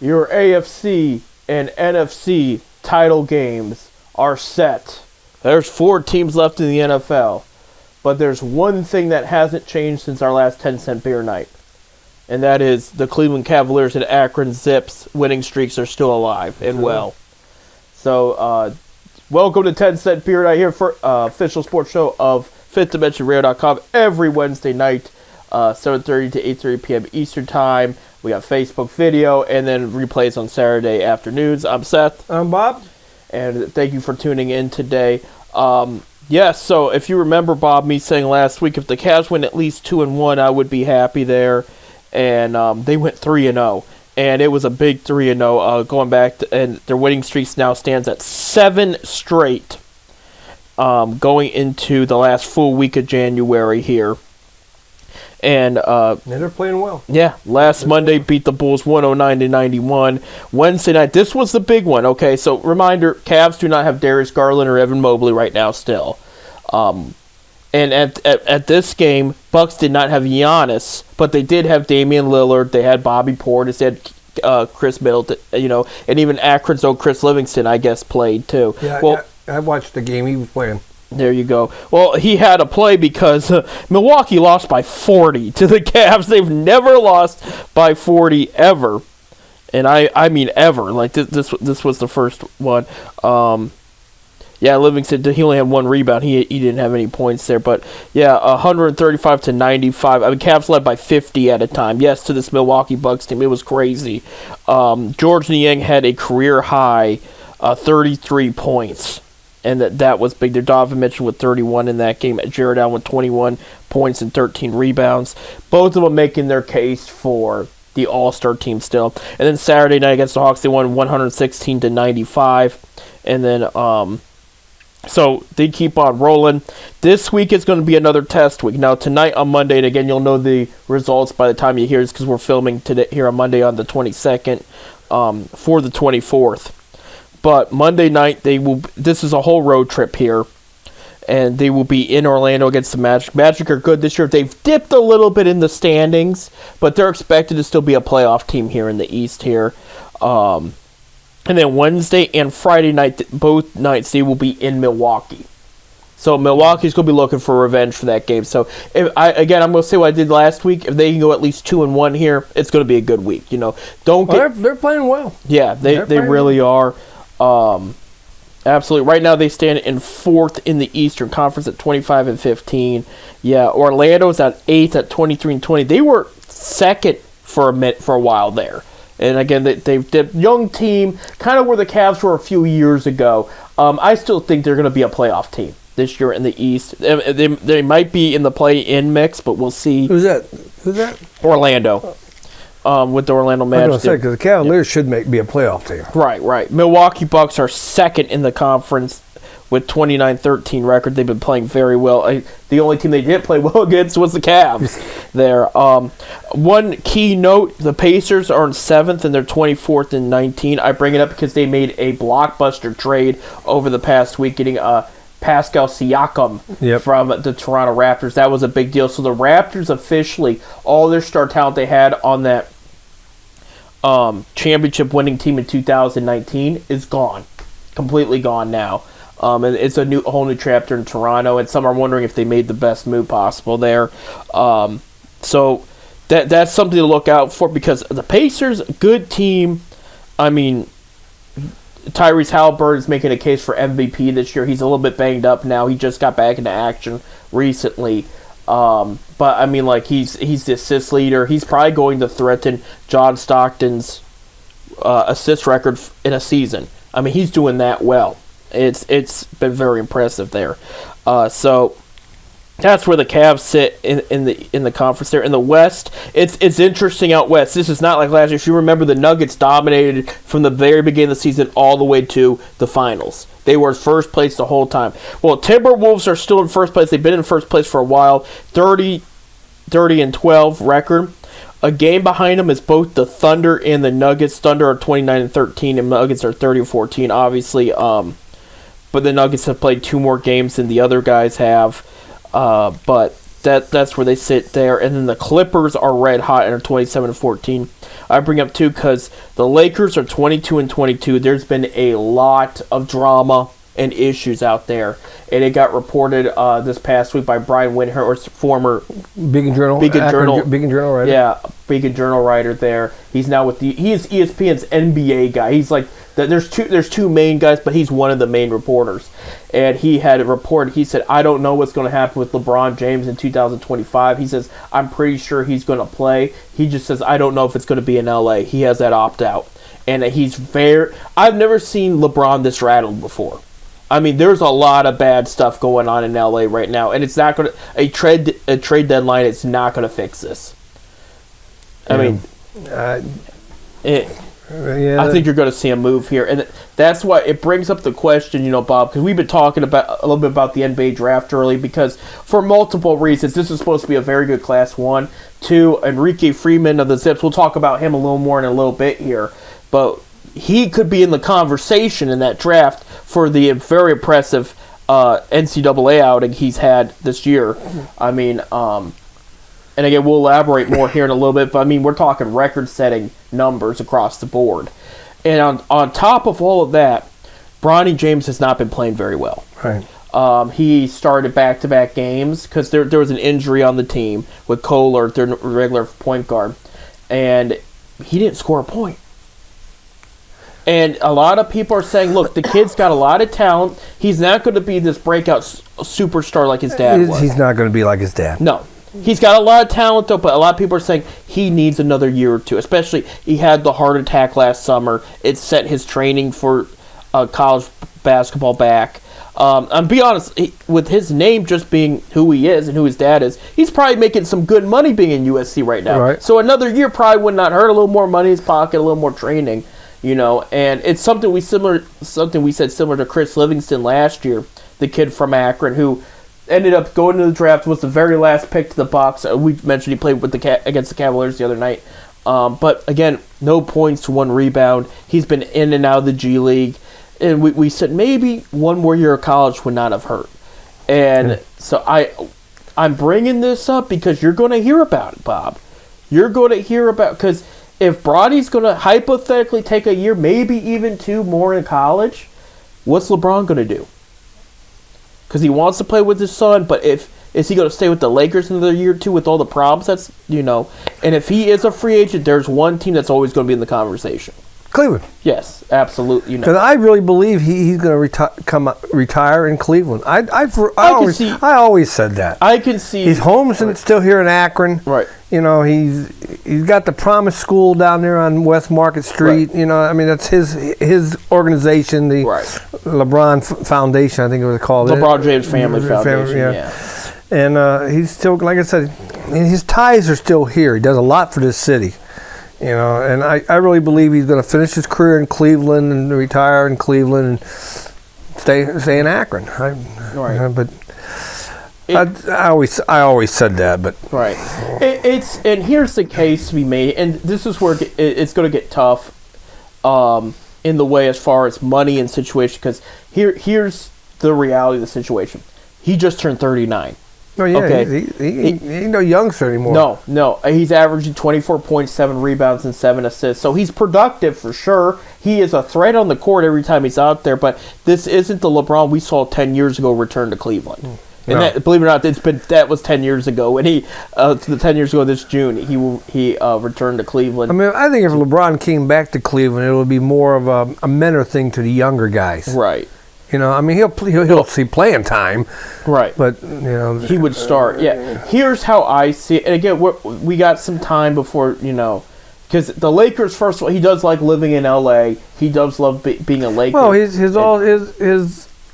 your AFC and NFC title games are set. There's 4 teams left in the NFL, but there's one thing that hasn't changed since our last 10-cent beer night, and that is the Cleveland Cavaliers and Akron Zips winning streaks are still alive and well. So, welcome to 10-cent beer night here for official sports show of FifthDimensionRadio.com every Wednesday night, 7:30 to 8:30 p.m. Eastern Time. We got Facebook video and then replays on Saturday afternoons. I'm Seth. I'm Bob. And thank you for tuning in today. Yes, so if you remember, Bob, me saying last week, if the Cavs win at least 2-1, I would be happy there. And they went 3-0. And it was a big 3-0 going back. And their winning streak now stands at 7 straight going into the last full week of January here. And they're playing well. Yeah, last Monday beat the Bulls 109-91. Wednesday night, this was the big one. Okay, so reminder, Cavs do not have Darius Garland or Evan Mobley right now still. And at this game, Bucks did not have Giannis, but they did have Damian Lillard. They had Bobby Portis, they had Chris Middleton, and even Akron's own Chris Livingston, I guess, played too. Yeah, well, I watched the game. He was playing. There you go. Well, he had to play because Milwaukee lost by 40 to the Cavs. They've never lost by 40 ever, and I mean ever. Like this was the first one. Yeah, Livingston, he only had 1 rebound. He didn't have any points there, but yeah, 135-95. I mean, Cavs led by 50 at a time. Yes, to this Milwaukee Bucks team, it was crazy. George Niang had a career high 33 points. And that was big. There, Donovan Mitchell with 31 in that game. Jared Allen with 21 points and 13 rebounds. Both of them making their case for the All-Star team still. And then Saturday night against the Hawks, they won 116-95. And then, so they keep on rolling. This week is going to be another test week. Now, tonight on Monday, and again, you'll know the results by the time you hear this because we're filming today here on Monday on the 22nd for the 24th. But Monday night, this is a whole road trip here, and they will be in Orlando against the Magic. Magic are good this year. They've dipped a little bit in the standings, but they're expected to still be a playoff team here in the East here. And then Wednesday and Friday night, both nights, they will be in Milwaukee. So Milwaukee's going to be looking for revenge for that game. So, I'm going to say what I did last week. If they can go at least 2-1 here, it's going to be a good week. They're playing well. Yeah, they really are. Absolutely. Right now they stand in 4th in the Eastern Conference at 25-15. Yeah, Orlando's at 8th at 23-20. They were 2nd for a while there. And again, they've dipped. Young team, kind of where the Cavs were a few years ago. I still think they're going to be a playoff team this year in the East. They might be in the play-in mix, but we'll see. Who's that? Orlando. With the Orlando Magic. I was going to say, because the Cavaliers should be a playoff team. Right. Milwaukee Bucks are 2nd in the conference with 29-13 record. They've been playing very well. The only team they didn't play well against was the Cavs there. One key note, the Pacers are in 7th and they're 24th and 19. I bring it up because they made a blockbuster trade over the past week, getting Pascal Siakam from the Toronto Raptors. That was a big deal. So the Raptors officially, all their star talent they had on that championship winning team in 2019 is gone. Completely gone now. And it's a whole new chapter in Toronto, and some are wondering if they made the best move possible there. So that's something to look out for because the Pacers, good team. I mean, Tyrese Halliburton is making a case for MVP this year. He's a little bit banged up now. He just got back into action recently. But I mean, like he's the assist leader. He's probably going to threaten John Stockton's assist record in a season. I mean, he's doing that well. It's been very impressive there. So that's where the Cavs sit in the conference there. In the West, it's interesting out west. This is not like last year. If you remember, the Nuggets dominated from the very beginning of the season all the way to the finals. They were first place the whole time. Well, Timberwolves are still in first place. They've been in first place for a while. 30-12 record. A game behind them is both the Thunder and the Nuggets. Thunder are 29-13, and Nuggets are 30-14. Obviously, but the Nuggets have played 2 more games than the other guys have. But that's where they sit there. And then the Clippers are red hot and are 27-14. I bring up too because the Lakers are 22-22. There's been a lot of drama and issues out there, and it got reported this past week by Brian Windhorst, former Beacon Journal writer. Yeah, Beacon Journal writer there. He's now with he is ESPN's NBA guy. He's like there's two main guys, but he's one of the main reporters. And he had a report. He said, I don't know what's going to happen with LeBron James in 2025. He says, I'm pretty sure he's going to play. He just says, I don't know if it's going to be in LA. He has that opt-out. And I've never seen LeBron this rattled before. I mean, there's a lot of bad stuff going on in LA right now, and it's not going to a trade deadline. It's not going to fix this. I mean, I think you're going to see a move here, and that's why it brings up the question, Bob, because we've been talking about a little bit about the NBA draft early, because for multiple reasons, this is supposed to be a very good class. 1, 2, Enrique Freeman of the Zips. We'll talk about him a little more in a little bit here, but he could be in the conversation in that draft for the very impressive NCAA outing he's had this year. I mean, and again, we'll elaborate more here in a little bit, but I mean, we're talking record-setting numbers across the board. And on top of all of that, Bronny James has not been playing very well. Right. He started back-to-back games because there was an injury on the team with Kohler, their regular point guard, and he didn't score a point. And a lot of people are saying, look, the kid's got a lot of talent. He's not going to be this breakout superstar like his dad was. He's not going to be like his dad. No. He's got a lot of talent, though, but a lot of people are saying he needs another year or two. Especially, he had the heart attack last summer. It set his training for college basketball back. And be honest, with his name just being who he is and who his dad is, he's probably making some good money being in USC right now. Right. So another year probably would not hurt. A little more money in his pocket, a little more training. And it's something we said similar to Chris Livingston last year, the kid from Akron who ended up going to the draft, was the very last pick to the Bucks. We mentioned he played with against the Cavaliers the other night. But again, no points, 1 rebound. He's been in and out of the G League, and we said maybe one more year of college would not have hurt. And so I'm bringing this up because you're going to hear about it, Bob. You're going to hear about because. If Bronny's going to hypothetically take a year, maybe even 2 more in college, what's LeBron going to do? Because he wants to play with his son, but is he going to stay with the Lakers another year or 2 with all the problems? And if he is a free agent, there's one team that's always going to be in the conversation. Cleveland. Yes, absolutely. Because I really believe he's going to retire in Cleveland. I always said that. I can see he's home and still here in Akron. Right. He's got the Promise School down there on West Market Street. Right. I mean that's his organization, the LeBron Foundation, I think it was called. LeBron James Family Foundation. Yeah. And he's still, like I said, his ties are still here. He does a lot for this city. And I really believe he's going to finish his career in Cleveland and retire in Cleveland and stay in Akron. But I always said that. But right, and here's the case to be made, and this is where it's going to get tough, in the way as far as money and situation. Because here's the reality of the situation. He just turned 39. Oh, yeah, okay. He ain't no youngster anymore. No. He's averaging 24 points, 7 rebounds, and 7 assists. So he's productive for sure. He is a threat on the court every time he's out there, but this isn't the LeBron we saw 10 years ago return to Cleveland. And that, believe it or not, that was 10 years ago. And 10 years ago this June, he returned to Cleveland. I mean, I think if LeBron came back to Cleveland, it would be more of a mentor thing to the younger guys. Right. I mean, he'll see playing time, right? But he would start. Yeah. Here's how I see it. And again, we got some time before because the Lakers. First of all, he does like living in LA. He does love being a Laker. Well,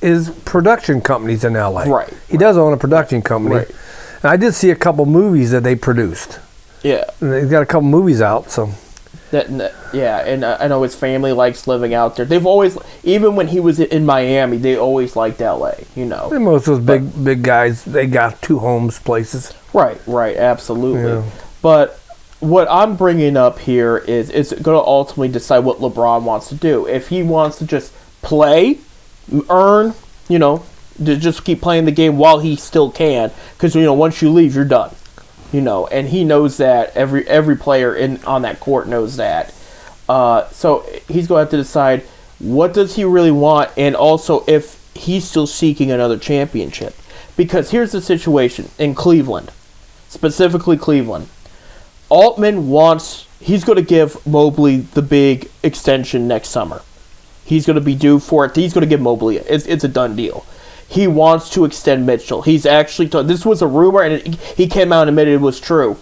his production company's in LA. Right. He does own a production company. Right. And I did see a couple movies that they produced. Yeah. And they've got a couple movies out, so. And I know his family likes living out there. They've always, even when he was in Miami, they always liked LA. And most of those big guys, they got 2 homes places. Right, absolutely. Yeah. But what I'm bringing up here is it's going to ultimately decide what LeBron wants to do. If he wants to just play, earn, to just keep playing the game while he still can, because once you leave, you're done. and he knows that. Every player on that court knows that. So he's going to have to decide what does he really want, and also if he's still seeking another championship. Because here's the situation in Cleveland, specifically Cleveland. He's going to give Mobley the big extension next summer. He's going to be due for it. He's going to give Mobley it. It's a done deal. He wants to extend Mitchell. He's actually this was a rumor, and he came out and admitted it was true.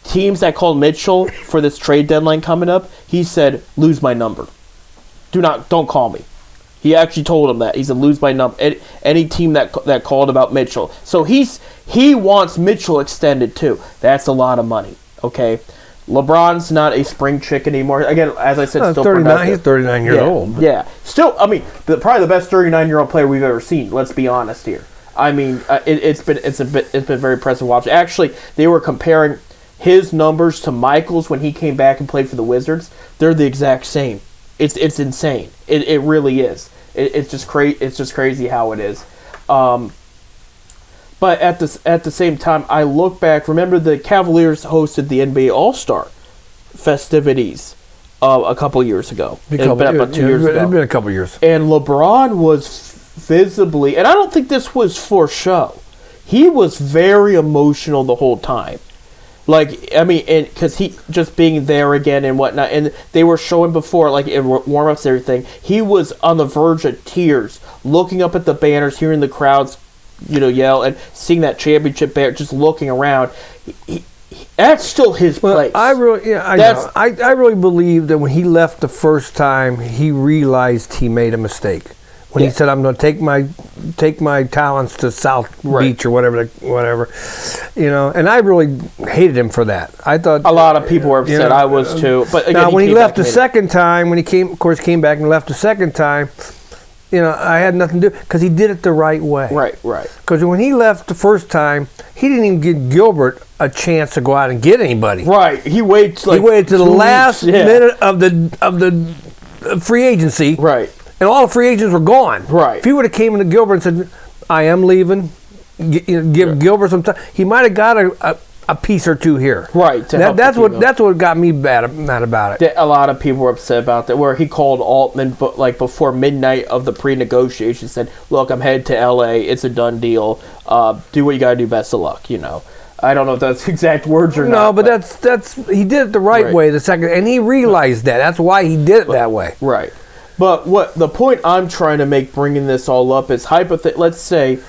Teams that called Mitchell for this trade deadline coming up, he said, lose my number. Don't call me. He actually told him that. He said, lose my number. Any team that called about Mitchell. So he wants Mitchell extended too. That's a lot of money, okay? LeBron's not a spring chicken anymore. Again, as I said, still 39. productive. He's 39 years old. But. Yeah. Still, I mean, probably the best 39-year-old player we've ever seen. Let's be honest here. I mean, it's been very impressive watching. Actually, they were comparing his numbers to Michael's when he came back and played for the Wizards. They're the exact same. It's insane. It really is. It's just crazy how it is. But at the same time, I look back. Remember, the Cavaliers hosted the NBA All-Star festivities a couple years ago. About 2 years ago. It's been a couple years. And LeBron was visibly, and I don't think this was for show. He was very emotional the whole time. Like, I mean, because he just being there again and whatnot, and they were showing before, like in warm-ups and everything, he was on the verge of tears, looking up at the banners, hearing the crowds, yell, and seeing that championship banner, just looking around. That's still his place. I really believe that when he left the first time, he realized he made a mistake. When he said, "I'm going to take my talents to South Beach or whatever," and I really hated him for that. I thought a lot of people were upset. I was too. But again, now, when he left the second time, when he came back and left the second time, I had nothing to do because he did it the right way. Right. Because when he left the first time, he didn't even give Gilbert a chance to go out and get anybody. Right. He waited to the last minute of the free agency. Right. And all the free agents were gone. Right. If he would have came into Gilbert and said, "I am leaving," give Gilbert some time, he might have got a piece or two here. Right. That's what got me mad about it. A lot of people were upset about that. Where he called Altman, but like before midnight of the pre-negotiation, said, "Look, I'm headed to LA. It's a done deal. Do what you got to do. Best of luck." I don't know if that's exact words or not. No, but that's he did it the right way the second, and he realized that. That's why he did it that way. Right. But what the point I'm trying to make, bringing this all up, is let's say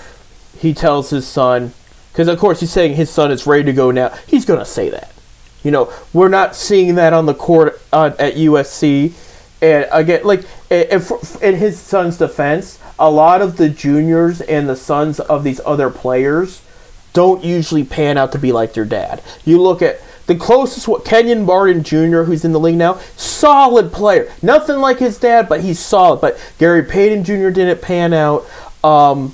he tells his son, because of course he's saying his son is ready to go now. He's going to say that. We're not seeing that on the court at USC. And again, like in his son's defense, a lot of the juniors and the sons of these other players don't usually pan out to be like their dad. You look at the closest, Kenyon Martin Jr., who's in the league now, solid player. Nothing like his dad, but he's solid. But Gary Payton Jr. didn't pan out. Well,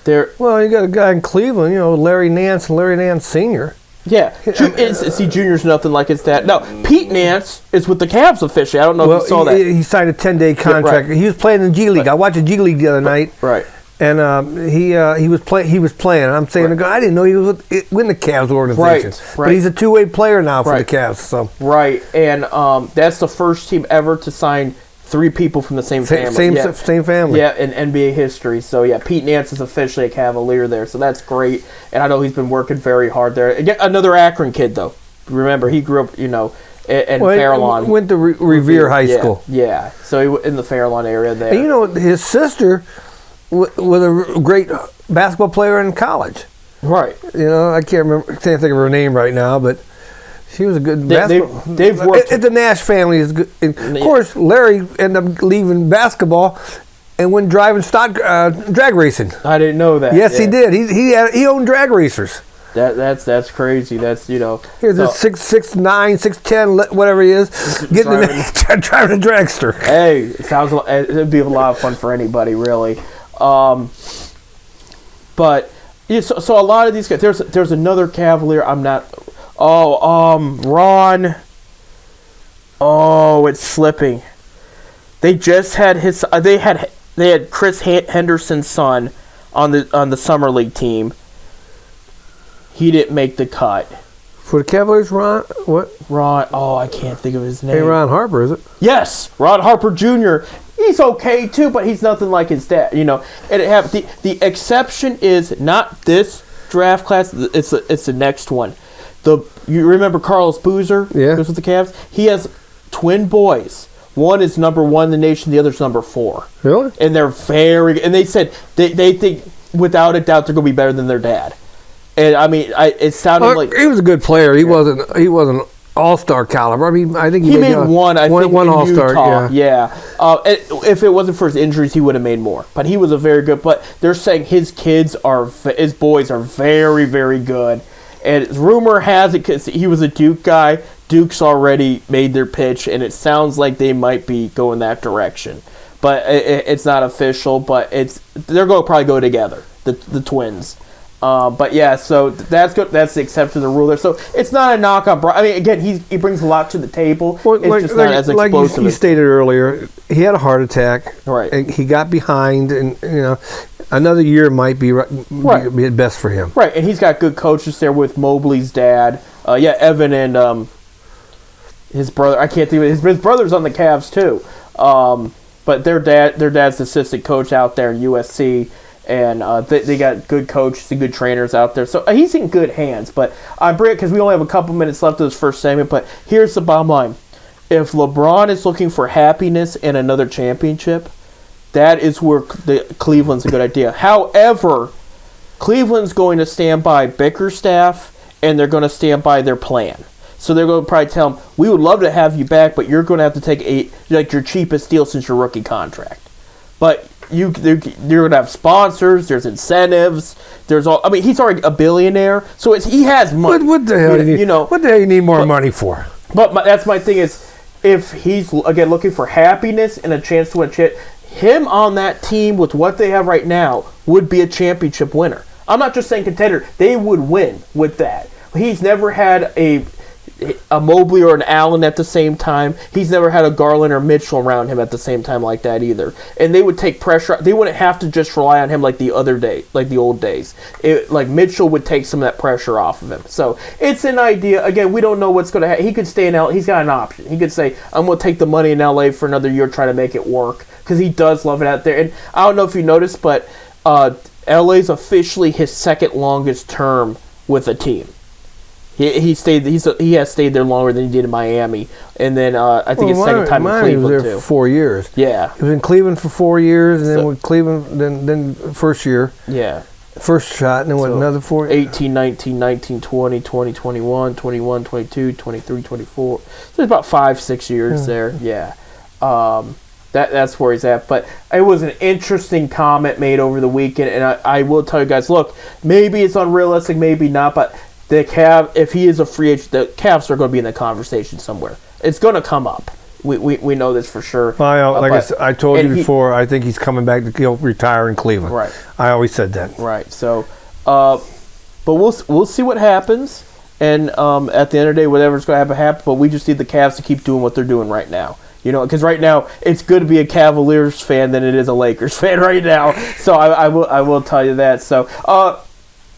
you got a guy in Cleveland, Larry Nance and Larry Nance Sr. Yeah. Jr.'s nothing like his dad. No, Pete Nance is with the Cavs officially. I don't know if you saw that. He signed a 10-day contract. Yeah, right. He was playing in G League. I watched the G League the other night. Right. And he was playing. And I'm saying, I didn't know he was in the Cavs organization. Right. But he's a two-way player now for the Cavs. So. Right, and that's the first team ever to sign 3 people from the same family. Same family. Yeah, in NBA history. So yeah, Pete Nance is officially a Cavalier there. So that's great, and I know he's been working very hard there. Again, another Akron kid though. Remember, he grew up, in Fairlawn. He went to Revere High School. Yeah. So he in the Fairlawn area there. And his sister was a great basketball player in college. Right. I can't think of her name right now, but she was a good basketball. They've worked. The Nash family is good. And of course, Larry ended up leaving basketball and went driving stock drag racing. I didn't know that. Yes, he did. He owned drag racers. That's crazy. That's Here's a 6'9", 6'10", whatever he is, driving a dragster. Hey, it'd be a lot of fun for anybody, really. But so a lot of these guys. There's another Cavalier. I'm not. Ron. Oh, it's slipping. They just had his. They had Chris Henderson's son on the summer league team. He didn't make the cut. For the Cavaliers, Ron, what? Ron, I can't think of his name. Hey, Ron Harper, is it? Yes, Ron Harper Jr. He's okay too, but he's nothing like his dad. And the exception is not this draft class. It's the next one. You remember Carlos Boozer? Yeah. Who's with the Cavs? He has twin boys. One is number 1 in the nation. The other's number 4. Really? And they're very. And they said they think without a doubt they're going to be better than their dad. And I mean, it sounded like he was a good player. He wasn't all-star caliber. I mean, I think he made one. I think one in all-star. Utah. Yeah. If it wasn't for his injuries, he would have made more. But he was a very good. But they're saying his boys are very, very good. And rumor has it because he was a Duke guy. Duke's already made their pitch, and it sounds like they might be going that direction. But it's not official. But they're going to probably go together. The twins. But yeah, so that's good. That's the exception to the rule there. So it's not a knock on Brian. I mean, again, he brings a lot to the table. Well, it's just not as explosive. Like you stated earlier, he had a heart attack. Right. And he got behind, and another year might be best for him. Right, and he's got good coaches there with Mobley's dad. Evan and his brother. I can't think of it. His brother's on the Cavs too. But their dad's the assistant coach out there in USC. And they got good coaches and good trainers out there. So he's in good hands. But I bring it because we only have a couple minutes left of this first segment. But here's the bottom line. If LeBron is looking for happiness and another championship, that is where Cleveland's a good idea. However, Cleveland's going to stand by Bickerstaff, and they're going to stand by their plan. So they're going to probably tell him, we would love to have you back, but you're going to have to take your cheapest deal since your rookie contract. But you're going to have sponsors. There's incentives. There's all. I mean, he's already a billionaire, so he has money. What the hell? What the hell you need more money for? But that's my thing is, if he's again looking for happiness and a chance to win, him on that team with what they have right now would be a championship winner. I'm not just saying contender; they would win with that. He's never had a Mobley or an Allen at the same time. He's never had a Garland or Mitchell around him at the same time like that either. And they would take pressure. They wouldn't have to just rely on him like the old days. Like Mitchell would take some of that pressure off of him. So it's an idea. Again, we don't know what's going to happen. He could stay in LA. He's got an option. He could say, I'm going to take the money in LA for another year, try to make it work. Because he does love it out there. And I don't know if you noticed, but LA's officially his second longest term with a team. He has stayed there longer than he did in Miami, and then I think his second time in Cleveland was there too. For 4 years. Yeah, he was in Cleveland for 4 years, and then with Cleveland, then first year. Yeah, first shot, and then another 4 years. 18, 19, 19, 20, 20, 21, 21, 22, 23, 24. So there's about 5-6 years there. Yeah, that's where he's at. But it was an interesting comment made over the weekend, and I will tell you guys, look, maybe it's unrealistic, maybe not, but the Cavs, if he is a free agent, the Cavs are going to be in the conversation somewhere. It's going to come up. We know this for sure. Well, I told you before, I think he's coming back he'll retire in Cleveland. Right. I always said that. Right. So, but we'll see what happens. And at the end of the day, whatever's going to happen. But we just need the Cavs to keep doing what they're doing right now. Because right now it's good to be a Cavaliers fan than it is a Lakers fan right now. So I will tell you that. So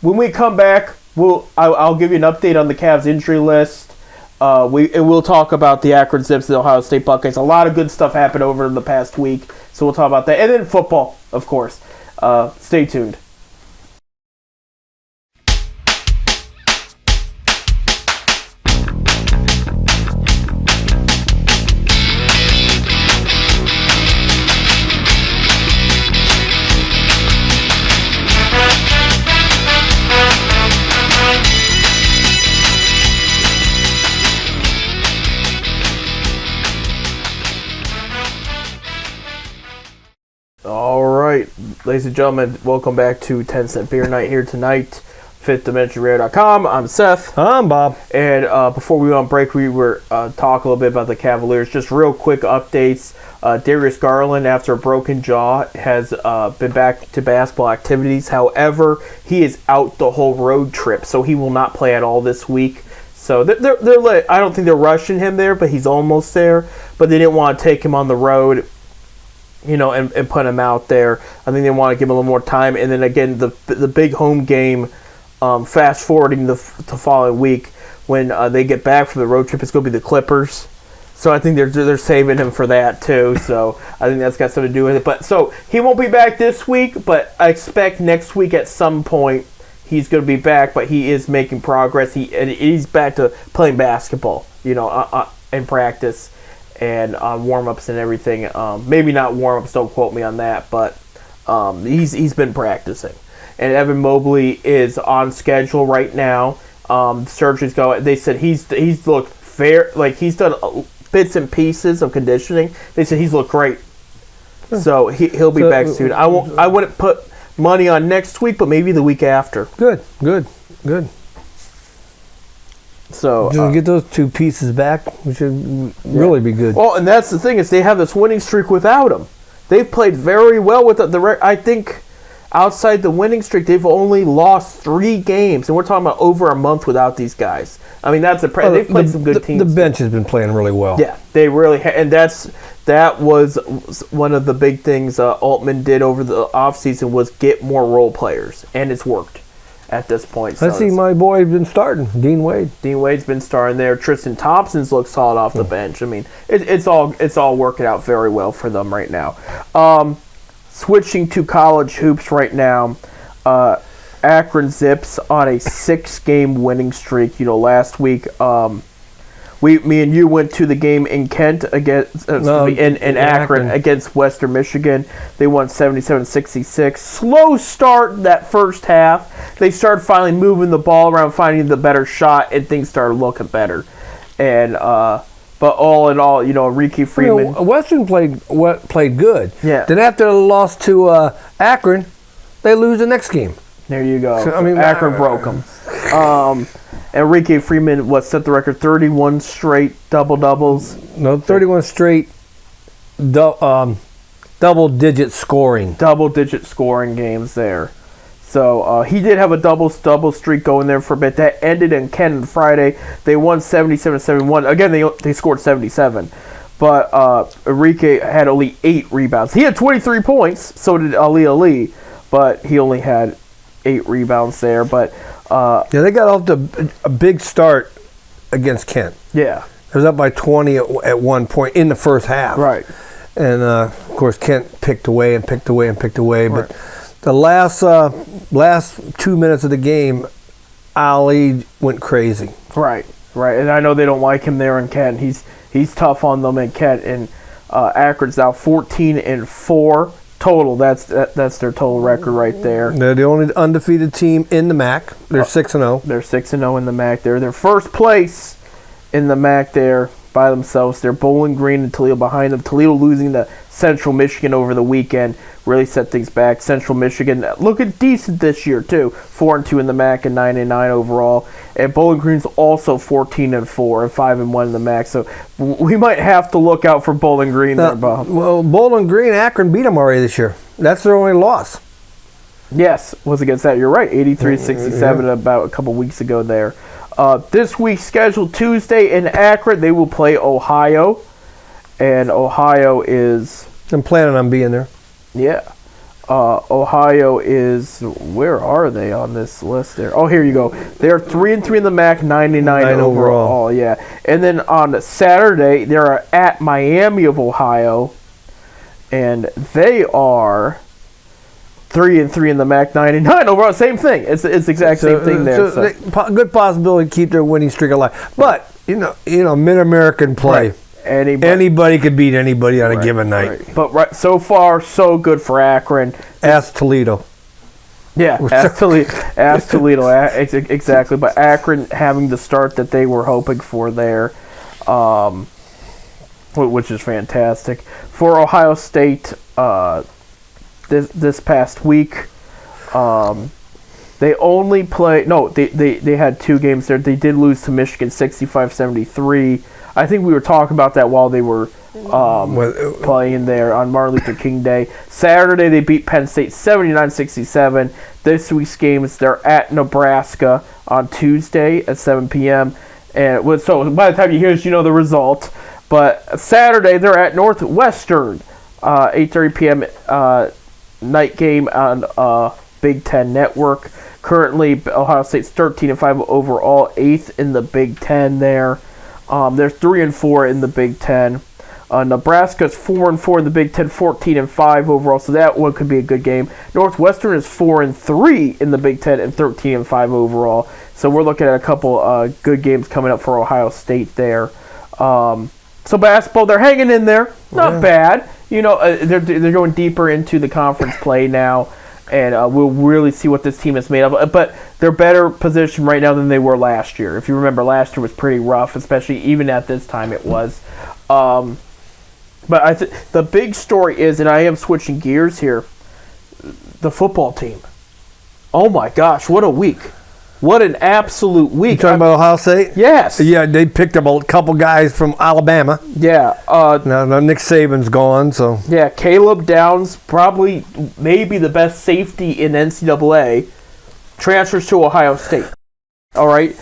when we come back, I'll give you an update on the Cavs injury list. We'll talk about the Akron Zips and the Ohio State Buckeyes. A lot of good stuff happened over the past week, so we'll talk about that. And then football, of course. Stay tuned. Ladies and gentlemen, welcome back to 10 Cent Beer Night here tonight. FifthDimensionRadio.com. I'm Seth. I'm Bob. And before we went on break, we were talking a little bit about the Cavaliers. Just real quick updates. Darius Garland, after a broken jaw, has been back to basketball activities. However, he is out the whole road trip, so he will not play at all this week. So they're I don't think they're rushing him there, but he's almost there. But they didn't want to take him on the road, and put him out there. I think they want to give him a little more time. And then again, the big home game fast forwarding the following week when they get back from the road trip, it's going to be the Clippers. So I think they're saving him for that too. So I think that's got something to do with it. But so he won't be back this week, but I expect next week at some point he's going to be back. But he is making progress. He's back to playing basketball, in practice and on warm-ups and everything. Maybe not warm-ups. Don't quote me on that. But he's been practicing. And Evan Mobley is on schedule right now. Surgery's going. They said he's looked fair. Like he's done bits and pieces of conditioning. They said he's looked great, so he'll be back soon. I wouldn't put money on next week, but maybe the week after. Good. So get those two pieces back, which should really be good. Well, and that's the thing is they have this winning streak without him. They've played very well with the. I think outside the winning streak, they've only lost 3 games, and we're talking about over a month without these guys. I mean, they've played some good teams. The bench has been playing really well. Yeah, they really and that was one of the big things Altman did over the offseason was get more role players, and it's worked at this point. I see my boy's been starting, Dean Wade. Dean Wade's been starting there. Tristan Thompson's looked solid off the bench. I mean, it's all working out very well for them right now. Switching to college hoops right now, Akron Zips on a 6-game winning streak. Last week, me and you went to the game in Kent against in Akron against Western Michigan. They won 77-66. Slow start that first half. They started finally moving the ball around, finding the better shot, and things started looking better. And but all in all, Ricky Freeman. Western played good. Yeah. Then after the loss to Akron, they lose the next game. There you go. So, Akron broke them. And Ricky Freeman set the record 31 straight double-doubles. No, 31 straight double-digit scoring. Double-digit scoring games there. So he did have a double streak going there for a bit. That ended in Kent on Friday. They won 77-71. Again, they scored 77. But Enrique had only 8 rebounds. He had 23 points, so did Ali, but he only had 8 rebounds there. But they got off to a big start against Kent. Yeah. It was up by 20 at one point in the first half. Right. And, of course, Kent picked away. Right. But the last 2 minutes of the game, Ali went crazy. Right. And I know they don't like him there in Kent. He's tough on them in Kent. And Akron's now 14-4 total. That's their total record right there. They're the only undefeated team in the MAC. They're 6-0. They're 6-0 in the MAC. They're their first place in the MAC there by themselves. They're Bowling Green and Toledo behind them. Toledo losing to Central Michigan over the weekend really set things back. Central Michigan looking decent this year too, 4-2 in the MAC and 9-9 overall. And Bowling Green's also 14-4 and 5-1 in the MAC. So we might have to look out for Bowling Green there, Bob. Well, Bowling Green, Akron beat them already this year. That's their only loss. Yes, was against that. You're right, 83-67 about a couple weeks ago there. This week's scheduled Tuesday in Akron. They will play Ohio, and Ohio is. I'm planning on being there. Yeah, Ohio is. Where are they on this list? There. Oh, here you go. They're 3-3 in the MAC, 99 overall. Yeah, and then on Saturday they're at Miami of Ohio, and they are 3-3 in the MAC, 99 overall. Same thing. It's the exact same thing there. Good possibility to keep their winning streak alive. But Mid-American play. Right. Anybody could beat anybody on a given night. Right. But so far, so good for Akron. Ask Toledo. Yeah, ask Toledo. Exactly. But Akron having the start that they were hoping for there, which is fantastic. For Ohio State, this past week, they only play. No, they had 2 games there. They did lose to Michigan 65-73. I think we were talking about that while they were playing there on Martin Luther King Day. Saturday, they beat Penn State 79-67. This week's games, they're at Nebraska on Tuesday at 7 p.m. And so by the time you hear this, you know the result. But Saturday, they're at Northwestern, 8:30 p.m. Night game on Big Ten Network. Currently, Ohio State's 13-5 overall, 8th in the Big Ten there. They're 3-4 in the Big Ten. Nebraska's 4-4 in the Big Ten, 14-5 overall, so that one could be a good game. Northwestern is 4-3 in the Big Ten and 13-5 overall. So we're looking at a couple good games coming up for Ohio State there. So basketball, they're hanging in there, not bad. They're going deeper into the conference play now, and we'll really see what this team is made of. But they're better positioned right now than they were last year. If you remember, last year was pretty rough, especially even at this time it was. But the big story is, and I am switching gears here, the football team. Oh my gosh, what a week. What an absolute week. You talking about Ohio State? Yes. Yeah, they picked up a couple guys from Alabama. Yeah. Now Nick Saban's gone, so. Yeah, Caleb Downs, probably maybe the best safety in NCAA, transfers to Ohio State. All right.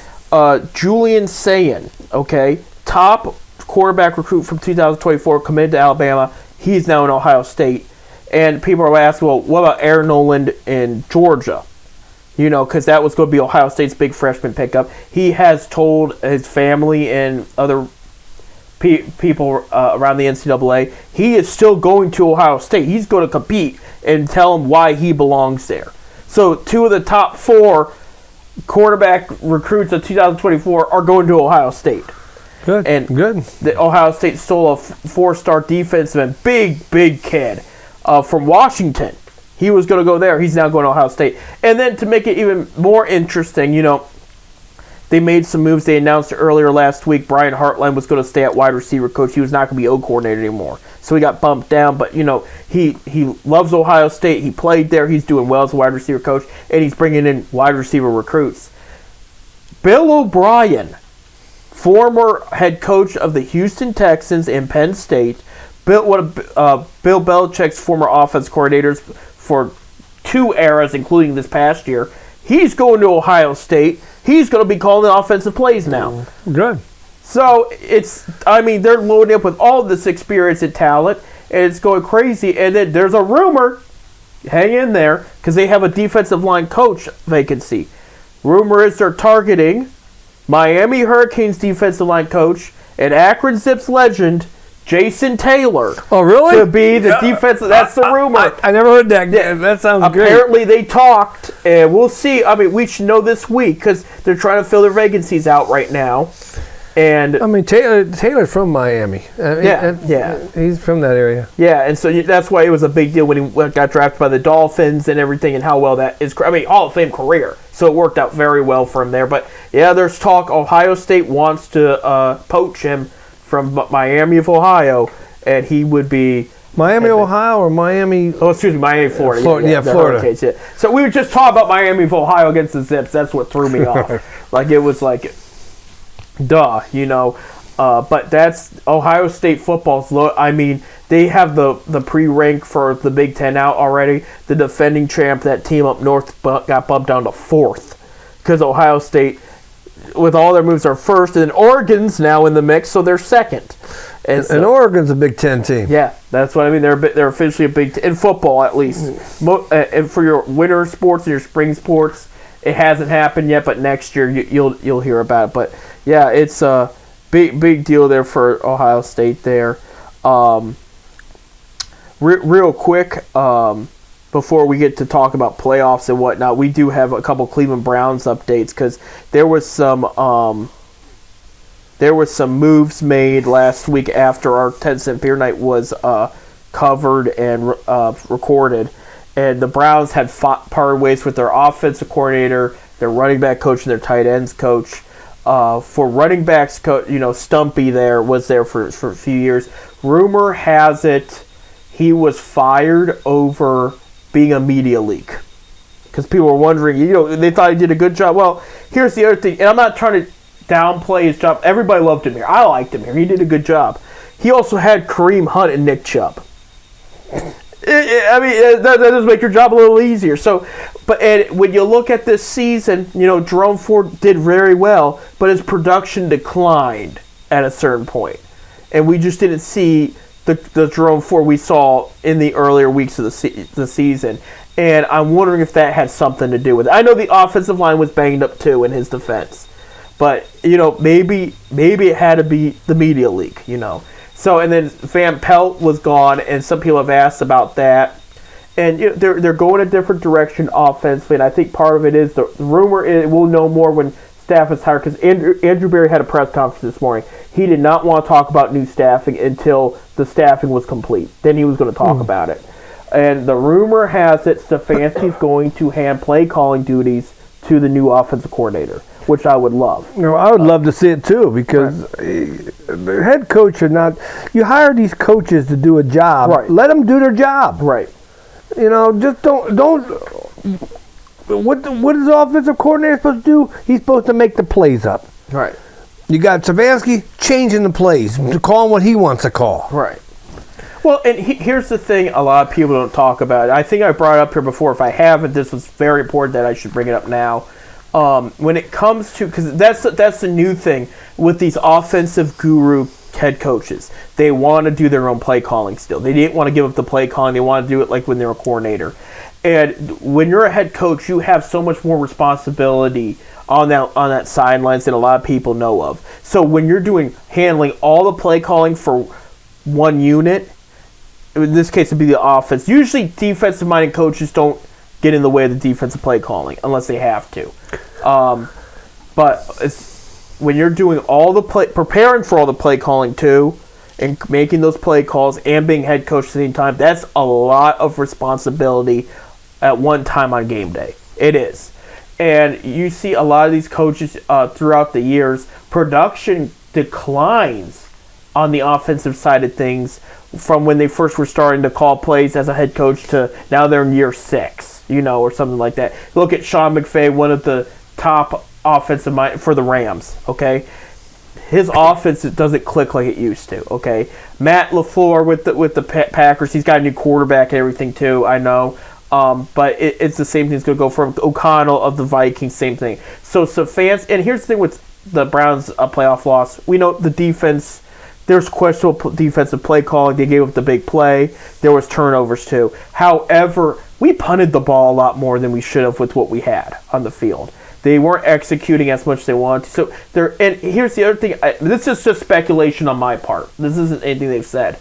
Julian Sayin, okay, top quarterback recruit from 2024, committed to Alabama. He's now in Ohio State. And people are asking, well, what about Aaron Noland in Georgia? Because that was going to be Ohio State's big freshman pickup. He has told his family and other people around the NCAA he is still going to Ohio State. He's going to compete and tell them why he belongs there. So 2 of the top 4 quarterback recruits of 2024 are going to Ohio State. Good. The Ohio State stole a 4-star defenseman, big kid from Washington. He was going to go there. He's now going to Ohio State. And then to make it even more interesting, they made some moves. They announced earlier last week Brian Hartline was going to stay at wide receiver coach. He was not going to be O coordinator anymore. So he got bumped down. But, he loves Ohio State. He played there. He's doing well as a wide receiver coach. And he's bringing in wide receiver recruits. Bill O'Brien, former head coach of the Houston Texans and Penn State, Bill Belichick's former offense coordinators for 2 eras, including this past year. He's going to Ohio State. He's going to be calling the offensive plays now. Good. So they're loading up with all this experience and talent, and it's going crazy. And then there's a rumor, hang in there, because they have a defensive line coach vacancy. Rumor is they're targeting Miami Hurricanes defensive line coach and Akron Zips legend Jason Taylor. Oh, really? To be the defensive. That's the rumor. I never heard that. Yeah, that sounds great. Apparently they talked, and we'll see. We should know this week because they're trying to fill their vacancies out right now. And Taylor's from Miami. Yeah. He's from that area. Yeah, and so that's why it was a big deal when he got drafted by the Dolphins and everything, and how well that is. Hall of Fame career. So it worked out very well for him there. But yeah, there's talk. Ohio State wants to poach him from Miami of Ohio, and he would be Miami, Ohio, or Miami? Oh, excuse me, Miami, Florida. Florida. Hurricanes, yeah. So we were just talking about Miami of Ohio against the Zips. That's what threw me off. It was like, duh, But that's Ohio State football's. They have the pre-rank for the Big Ten out already. The defending champ, that team up north, got bumped down to 4th because Ohio State, with all their moves, are 1st, and then Oregon's now in the mix, so they're 2nd. And Oregon's a Big Ten team. Yeah, that's what I mean. They're officially a Big Ten in football, at least. And for your winter sports and your spring sports, it hasn't happened yet, but next year you'll hear about it. But yeah, it's a big deal there for Ohio State there. Real quick, before we get to talk about playoffs and whatnot, we do have a couple Cleveland Browns updates because there was some moves made last week after our 10-cent beer night was covered and recorded, and the Browns had parted ways with their offensive coordinator, their running back coach, and their tight ends coach. For running backs, Stumpy there was there for a few years. Rumor has it he was fired over being a media leak. Because people were wondering, they thought he did a good job. Well, here's the other thing, and I'm not trying to downplay his job. Everybody loved him here. I liked him here. He did a good job. He also had Kareem Hunt and Nick Chubb. That does make your job a little easier. So, and when you look at this season, Jerome Ford did very well, but his production declined at a certain point. And we just didn't see the Jerome Ford we saw in the earlier weeks of the season. And I'm wondering if that had something to do with it. I know the offensive line was banged up too in his defense. But, maybe it had to be the media leak, So, and then Van Pelt was gone, and some people have asked about that. And they're going a different direction offensively, and I think part of it is the rumor is we'll know more when staff is hired, because Andrew Berry had a press conference this morning. He did not want to talk about new staffing until the staffing was complete. Then he was going to talk about it. And the rumor has it Stefanski's going to hand play calling duties to the new offensive coordinator, which I would love. I would love to see it too, because the head coach are not. You hire these coaches to do a job. Right. Let them do their job. Right. Just don't. What is the offensive coordinator supposed to do? He's supposed to make the plays up. Right. You got Stefanski changing the plays, calling what he wants to call. Right. Well, and here's the thing a lot of people don't talk about. I think I brought it up here before. If I haven't, this was very important that I should bring it up now. When it comes to, because that's the new thing with these offensive guru head coaches. They want to do their own play calling still. They didn't want to give up the play calling. They want to do it like when they're a coordinator. And when you're a head coach, you have so much more responsibility on that sidelines than a lot of people know of. So when you're handling all the play calling for one unit, in this case, it'd be the offense. Usually, defensive-minded coaches don't get in the way of the defensive play calling unless they have to. But when you're doing preparing for all the play calling too, and making those play calls and being head coach at the same time, that's a lot of responsibility at one time on game day. It is. And you see a lot of these coaches throughout the years, production declines on the offensive side of things from when they first were starting to call plays as a head coach to now they're in year 6, or something like that. Look at Sean McVay, one of the top offensive mind for the Rams, okay? His offense doesn't click like it used to, okay? Matt LaFleur with the Packers, he's got a new quarterback and everything too, I know. But it's the same thing that's going to go from O'Connell of the Vikings, same thing. So fans, and here's the thing with the Browns' playoff loss. We know the defense, there's questionable defensive play calling. They gave up the big play. There was turnovers too. However, we punted the ball a lot more than we should have with what we had on the field. They weren't executing as much as they wanted to. So and here's the other thing. This is just speculation on my part. This isn't anything they've said.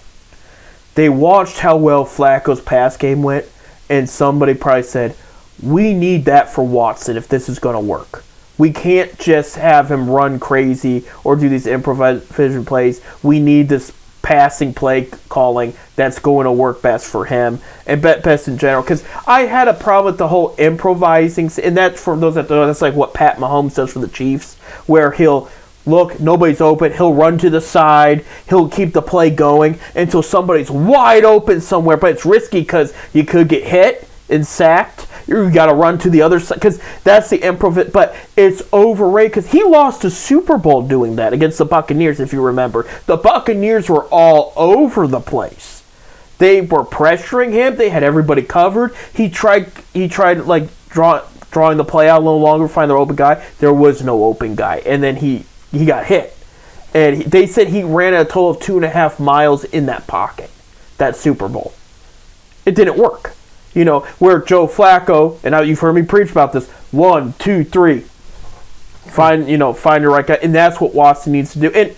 They watched how well Flacco's pass game went, and somebody probably said, we need that for Watson if this is going to work. We can't just have him run crazy or do these improvisation plays. We need this passing play calling that's going to work best for him and best in general. Because I had a problem with the whole improvising, and that's for those that don't know, that's like what Pat Mahomes does for the Chiefs, where he'll look, nobody's open, he'll run to the side, he'll keep the play going until somebody's wide open somewhere, but it's risky because you could get hit and sacked. You got to run to the other side because that's the improv. But it's overrated because he lost a Super Bowl doing that against the Buccaneers, if you remember. The Buccaneers were all over the place. They were pressuring him. They had everybody covered. He tried like drawing the play out a little longer, find the open guy. There was no open guy, and then he got hit. And they said he ran a total of 2.5 miles in that pocket, that Super Bowl. It didn't work. Where Joe Flacco, and now you've heard me preach about this, 1, 2, 3, find your right guy, and that's what Watson needs to do. And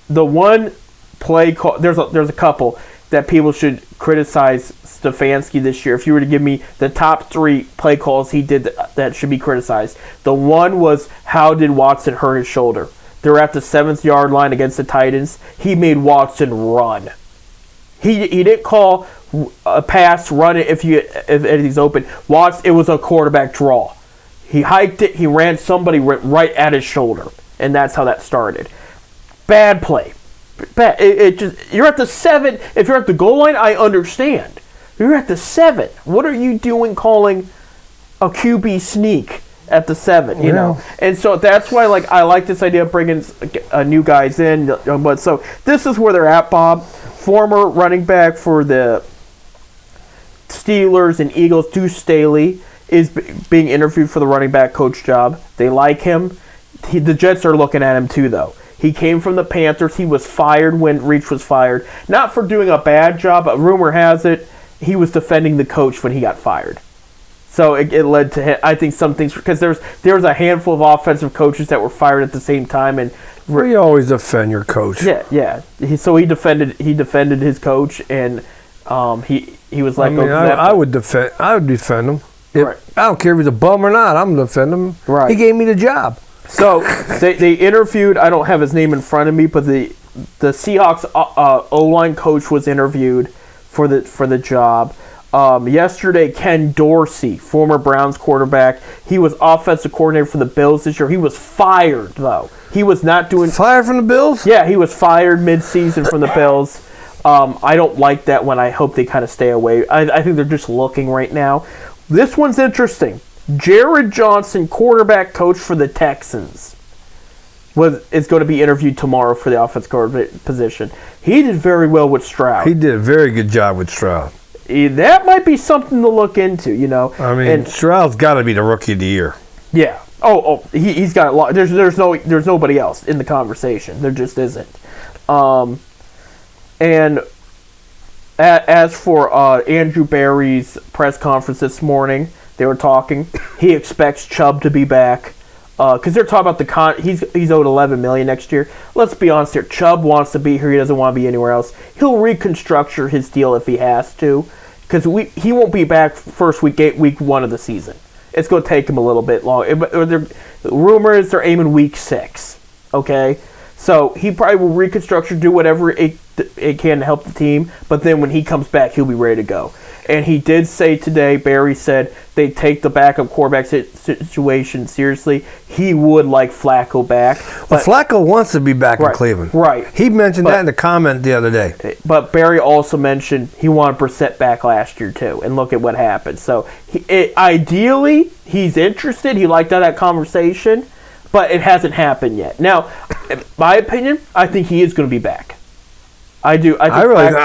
the one play call, there's a couple that people should criticize Stefanski this year. If you were to give me the top 3 play calls he did that should be criticized, the one was how did Watson hurt his shoulder? They were at the 7th-yard line against the Titans. He made Watson run. He didn't call a pass, run it if he's open. Watson, it was a quarterback draw. He hiked it. He ran. Somebody went right at his shoulder, and that's how that started. Bad play. Bad. You're at the 7. If you're at the goal line, I understand. You're at the 7. What are you doing calling a QB sneak at the 7? You know, and so that's why I like this idea of bringing new guys in. But so this is where they're at, Bob. Former running back for the Steelers and Eagles, Deuce Staley, is being interviewed for the running back coach job. They like him. The Jets are looking at him too, though. He came from the Panthers. He was fired when Reach was fired. Not for doing a bad job, but rumor has it he was defending the coach when he got fired. So it led to him, I think some things, because there was a handful of offensive coaches that were fired at the same time, and you always defend your coach. Yeah. So he defended his coach, and he was like, I would defend him. Right. I don't care if he's a bum or not. I'm gonna defend him. Right. He gave me the job. So they interviewed. I don't have his name in front of me, but the Seahawks O-line coach was interviewed for the job. Yesterday, Ken Dorsey, former Browns quarterback, he was offensive coordinator for the Bills this year. He was fired, though. He was not doing... Fired from the Bills? Yeah, he was fired mid-season from the Bills. I don't like that one. I hope they kind of stay away. I think they're just looking right now. This one's interesting. Jared Johnson, quarterback coach for the Texans, is going to be interviewed tomorrow for the offensive coordinator position. He did very well with Stroud. He did a very good job with Stroud. That might be something to look into, you know. I mean, Stroud's got to be the rookie of the year. Yeah. He's got a lot. There's nobody else in the conversation. There just isn't. And as for Andrew Berry's press conference this morning, they were talking. He expects Chubb to be back because they're talking about he's owed $11 million next year. Let's be honest here. Chubb wants to be here. He doesn't want to be anywhere else. He'll reconstruct his deal if he has to, because he won't be back first week 1 of the season. It's going to take him a little bit long. The rumor is they're aiming week 6. Okay, so he probably will reconstruct, do whatever it can to help the team. But then when he comes back, he'll be ready to go. And he did say today, Barry said, they take the backup quarterback situation seriously. He would like Flacco back. But Flacco wants to be back in Cleveland. Right. He mentioned that in the comment the other day. But Barry also mentioned he wanted Brissett back last year, too. And look at what happened. So, ideally, he's interested. He liked that conversation. But it hasn't happened yet. Now, in my opinion, I think he is going to be back. I do. I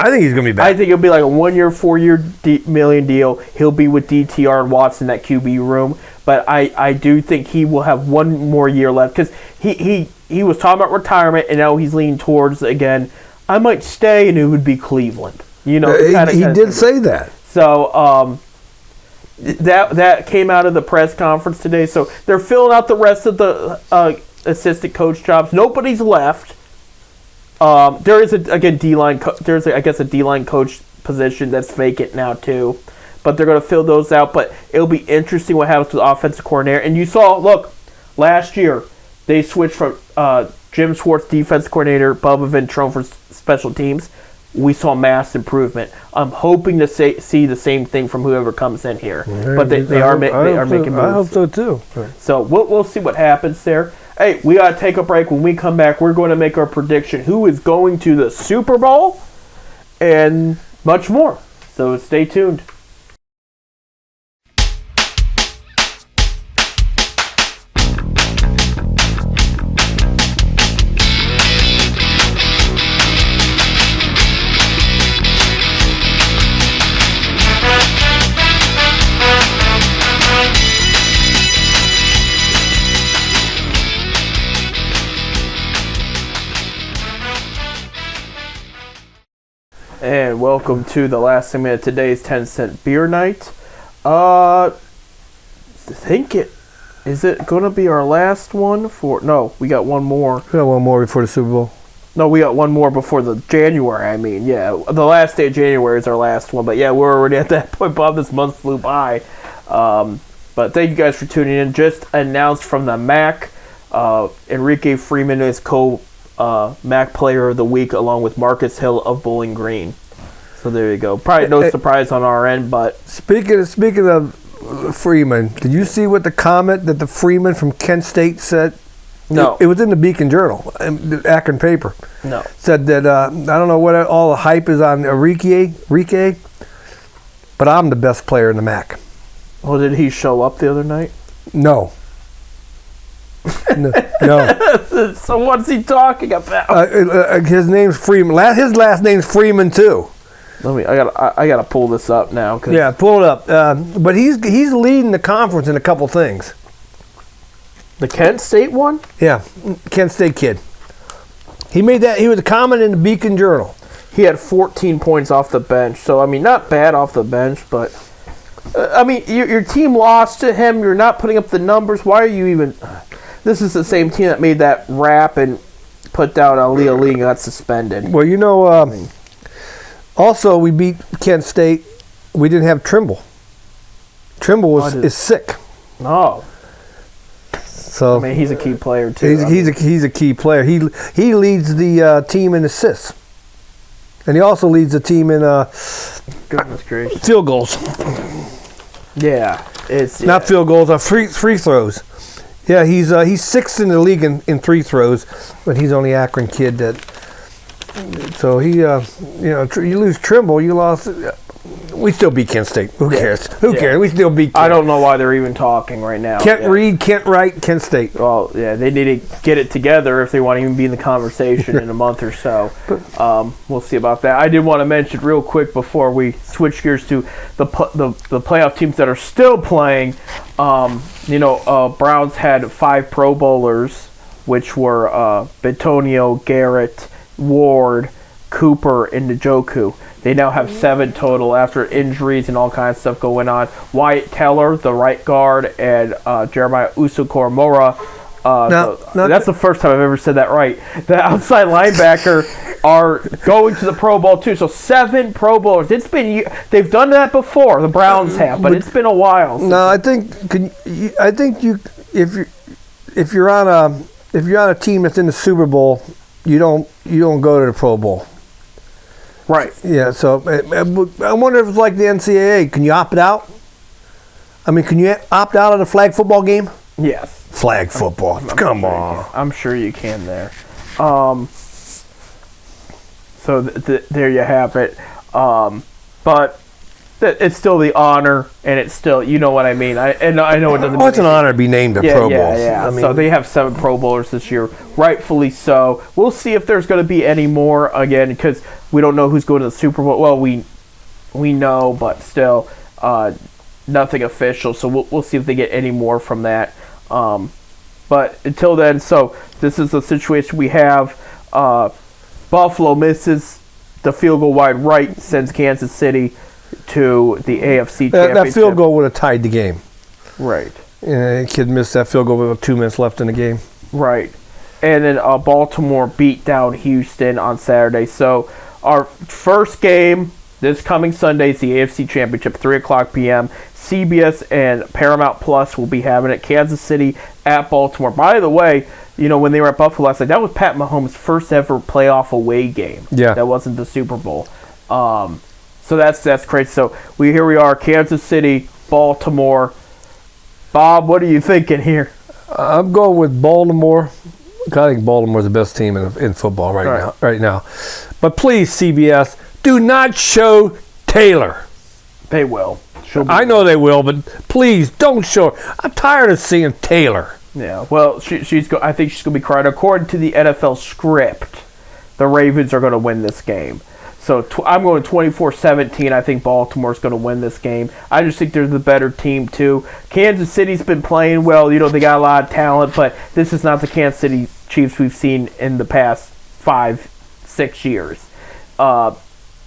think he's going to be back. I think it'll be like a 1-year, $4 million deal. He'll be with DTR and Watson in that QB room. But I do think he will have one more year left because he was talking about retirement and now he's leaning towards, again, I might stay and it would be Cleveland. You know, he did say that. So that came out of the press conference today. So they're filling out the rest of the assistant coach jobs. Nobody's left. There is a D-line coach position that's vacant now too, but they're going to fill those out. But it'll be interesting what happens with the offensive coordinator. And you saw, look, last year they switched from Jim Schwartz, defensive coordinator, Bubba Ventrone for special teams. We saw mass improvement. I'm hoping to see the same thing from whoever comes in here. But they are making moves. I hope so too. So we'll see what happens there. Hey, we got to take a break. When we come back, we're going to make our prediction who is going to the Super Bowl and much more. So stay tuned. And welcome to the last segment of today's 10-cent beer night. Is it going to be our last one for... No, we got one more. We got one more before the Super Bowl. No, we got one more before the January, yeah. The last day of January is our last one. But yeah, we're already at that point, Bob. This month flew by. But thank you guys for tuning in. Just announced from the MAC, Enrique Freeman is MAC Player of the Week along with Marcus Hill of Bowling Green. So there you go. Probably no surprise on our end, but speaking of Freeman, did you see what the comment that the Freeman from Kent State said? No. It was in the Beacon Journal, the Akron paper. No. Said that I don't know what all the hype is on Enrique, but I'm the best player in the MAC. Well, did he show up the other night? No. No. So what's he talking about? His name's Freeman. His last name's Freeman too. I gotta pull this up now. Yeah, pull it up. But he's leading the conference in a couple things. The Kent State one? Yeah, Kent State kid. He made that. He was a comment in the Beacon Journal. He had 14 points off the bench. So, I mean, not bad off the bench, but... I mean, your team lost to him. You're not putting up the numbers. Why are you even... This is the same team that made that rap and put down Aaliyah Lee and got suspended. Well, also we beat Kent State. We didn't have Trimble. Trimble is sick. Oh. So I mean, he's a key player, too. He's a key player. He leads the team in assists. And he also leads the team in goodness gracious. Field goals. Yeah, it's not field goals, free throws. Yeah, he's sixth in the league in free throws, but he's only Akron kid that. So he, you lose Trimble, you lost. We still beat Kent State. Who cares? Who cares? We still beat Kent. I don't know why they're even talking right now. Kent Reed, Kent Wright, Kent State. Well, yeah, they need to get it together if they want to even be in the conversation in a month or so. We'll see about that. I did want to mention real quick before we switch gears to the playoff teams that are still playing. Browns had 5 Pro Bowlers, which were Bitonio, Garrett, Ward, Cooper, and Njoku. They now have 7 total after injuries and all kinds of stuff going on. Wyatt Teller, the right guard, and Jeremiah Usukoromora. That's the first time I've ever said that right. The outside linebacker are going to the Pro Bowl too. So 7 Pro Bowlers. They've done that before. The Browns have, but it's been a while. No, I think if you're on a team that's in the Super Bowl, you don't go to the Pro Bowl. Right. Yeah, so I wonder if it's like the NCAA. Can you opt out? I mean, can you opt out of the flag football game? Yes. Flag football. Come on. I'm sure you can there. So there you have it. But it's still the honor, and it's still, you know what I mean. I know it doesn't. Oh, it's an honor to be named a Pro Bowl. Yeah. I mean, so they have 7 Pro Bowlers this year, rightfully so. We'll see if there's going to be any more again, because we don't know who's going to the Super Bowl. Well, we know, but still, nothing official. So we'll see if they get any more from that. But until then, so this is the situation we have. Buffalo misses the field goal wide right, sends Kansas City to the AFC Championship. That field goal would have tied the game. Right. The kid missed that field goal with 2 minutes left in the game. Right. And then Baltimore beat down Houston on Saturday. So our first game this coming Sunday is the AFC Championship, 3 o'clock p.m. CBS and Paramount Plus will be having it. Kansas City at Baltimore. By the way, when they were at Buffalo last night, that was Pat Mahomes' first ever playoff away game. Yeah. That wasn't the Super Bowl. So that's crazy. So here we are, Kansas City, Baltimore. Bob, what are you thinking here? I'm going with Baltimore. I think Baltimore's the best team in football right now. But please, CBS, do not show Taylor. They will. I know they will, but please don't show her. I'm tired of seeing Taylor. Yeah, well, I think she's going to be crying. According to the NFL script, the Ravens are going to win this game. So I'm going 24-17. I think Baltimore's going to win this game. I just think they're the better team, too. Kansas City's been playing well. They got a lot of talent, but this is not the Kansas City Chiefs we've seen in the past 5-6 years.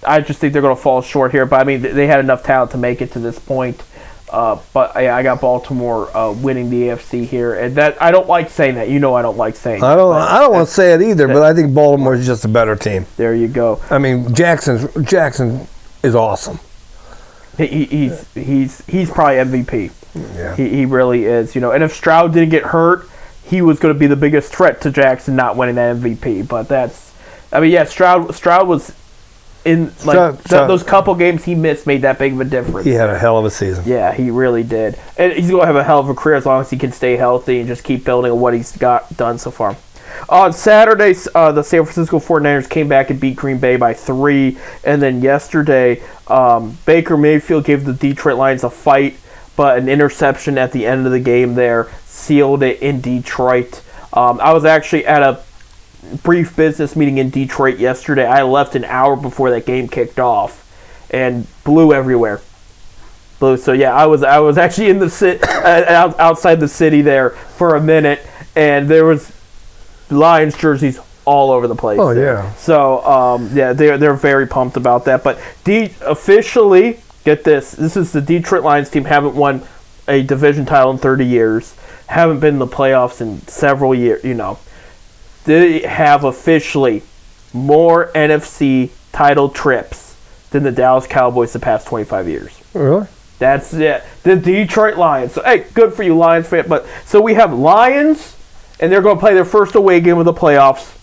I just think they're going to fall short here. But, I mean, they had enough talent to make it to this point. But I got Baltimore winning the AFC here, and that I don't like saying that. I don't like saying. I don't want to say it either, but I think Baltimore is just a better team. There you go. I mean, Jackson is awesome. He's probably MVP. Yeah. He really is. And if Stroud didn't get hurt, he was going to be the biggest threat to Jackson not winning that MVP. But Stroud was. In those couple games he missed made that big of a difference. He had a hell of a season. Yeah, he really did. And he's going to have a hell of a career as long as he can stay healthy and just keep building on what he's got done so far. On Saturday, the San Francisco 49ers came back and beat Green Bay by 3. And then yesterday, Baker Mayfield gave the Detroit Lions a fight, but an interception at the end of the game there sealed it in Detroit. I was actually at a brief business meeting in Detroit yesterday. I left an hour before that game kicked off, and blew everywhere. So yeah, I was actually in the outside the city there for a minute, and there was Lions jerseys all over the place. Oh, there. yeah. So, they're very pumped about that. But officially, get this. This is the Detroit Lions team. Haven't won a division title in 30 years. Haven't been in the playoffs in several years, They have officially more NFC title trips than the Dallas Cowboys the past 25 years. Really? That's it. The Detroit Lions. So, hey, good for you, Lions fan. But so we have Lions, and they're going to play their first away game of the playoffs.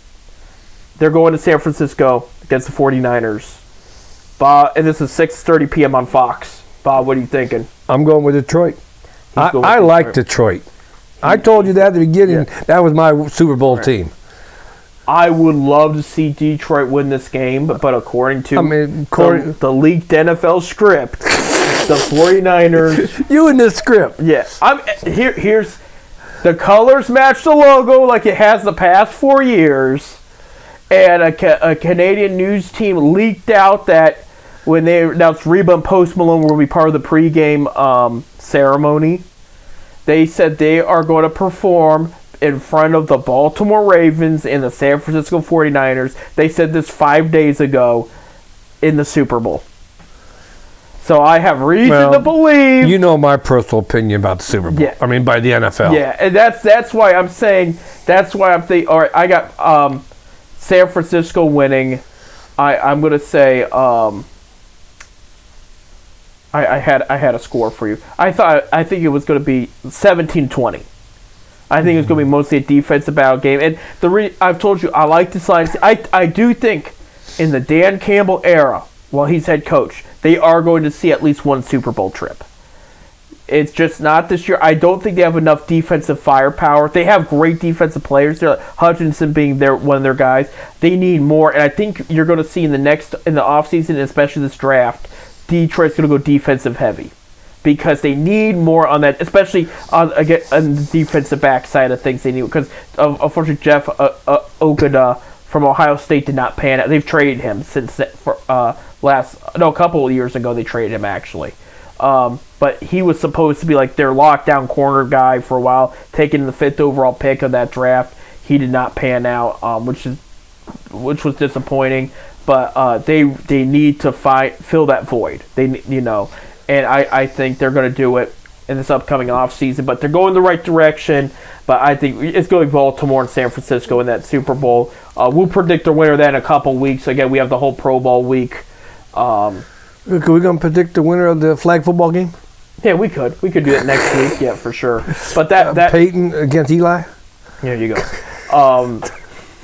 They're going to San Francisco against the 49ers. Bob, and this is 6:30 p.m. on Fox. Bob, what are you thinking? I'm going with Detroit. Going with I like Detroit. I told you that at the beginning. Yeah. That was my Super Bowl team. I would love to see Detroit win this game, but according to the leaked NFL script, the 49ers... You in this script. Yeah. Here's... The colors match the logo like it has the past 4 years, and a Canadian news team leaked out that when they announced Reba and Post Malone will be part of the pregame ceremony, they said they are going to perform in front of the Baltimore Ravens and the San Francisco 49ers. They said this 5 days ago in the Super Bowl. So I have reason to believe... You know my personal opinion about the Super Bowl. Yeah. I mean, by the NFL. Yeah, and that's why I'm saying... That's why I'm thinking... All right, I got San Francisco winning. I'm going to say... I had a score for you. I think it was going to be 17-20. I think it's going to be mostly a defensive battle game. And I've told you, I like this line. I do think in the Dan Campbell era, while he's head coach, they are going to see at least one Super Bowl trip. It's just not this year. I don't think they have enough defensive firepower. They have great defensive players. Hutchinson being one of their guys. They need more, and I think you're going to see in the offseason, especially this draft, Detroit's going to go defensive heavy because they need more on that, especially on the defensive back side of things. They need because unfortunately Jeff Okudah from Ohio State did not pan out. They've traded him since a couple of years ago. They traded him actually. But he was supposed to be like their lockdown corner guy for a while, taking the 5th overall pick of that draft. He did not pan out, which was disappointing. But they need to fill that void. And I think they're going to do it in this upcoming offseason. But they're going the right direction. But I think it's going to be Baltimore and San Francisco in that Super Bowl. We'll predict the winner of that in a couple weeks. Again, we have the whole Pro Bowl week. Are we going to predict the winner of the flag football game? Yeah, we could. We could do that next week. Yeah, for sure. But that Peyton against Eli. There you go.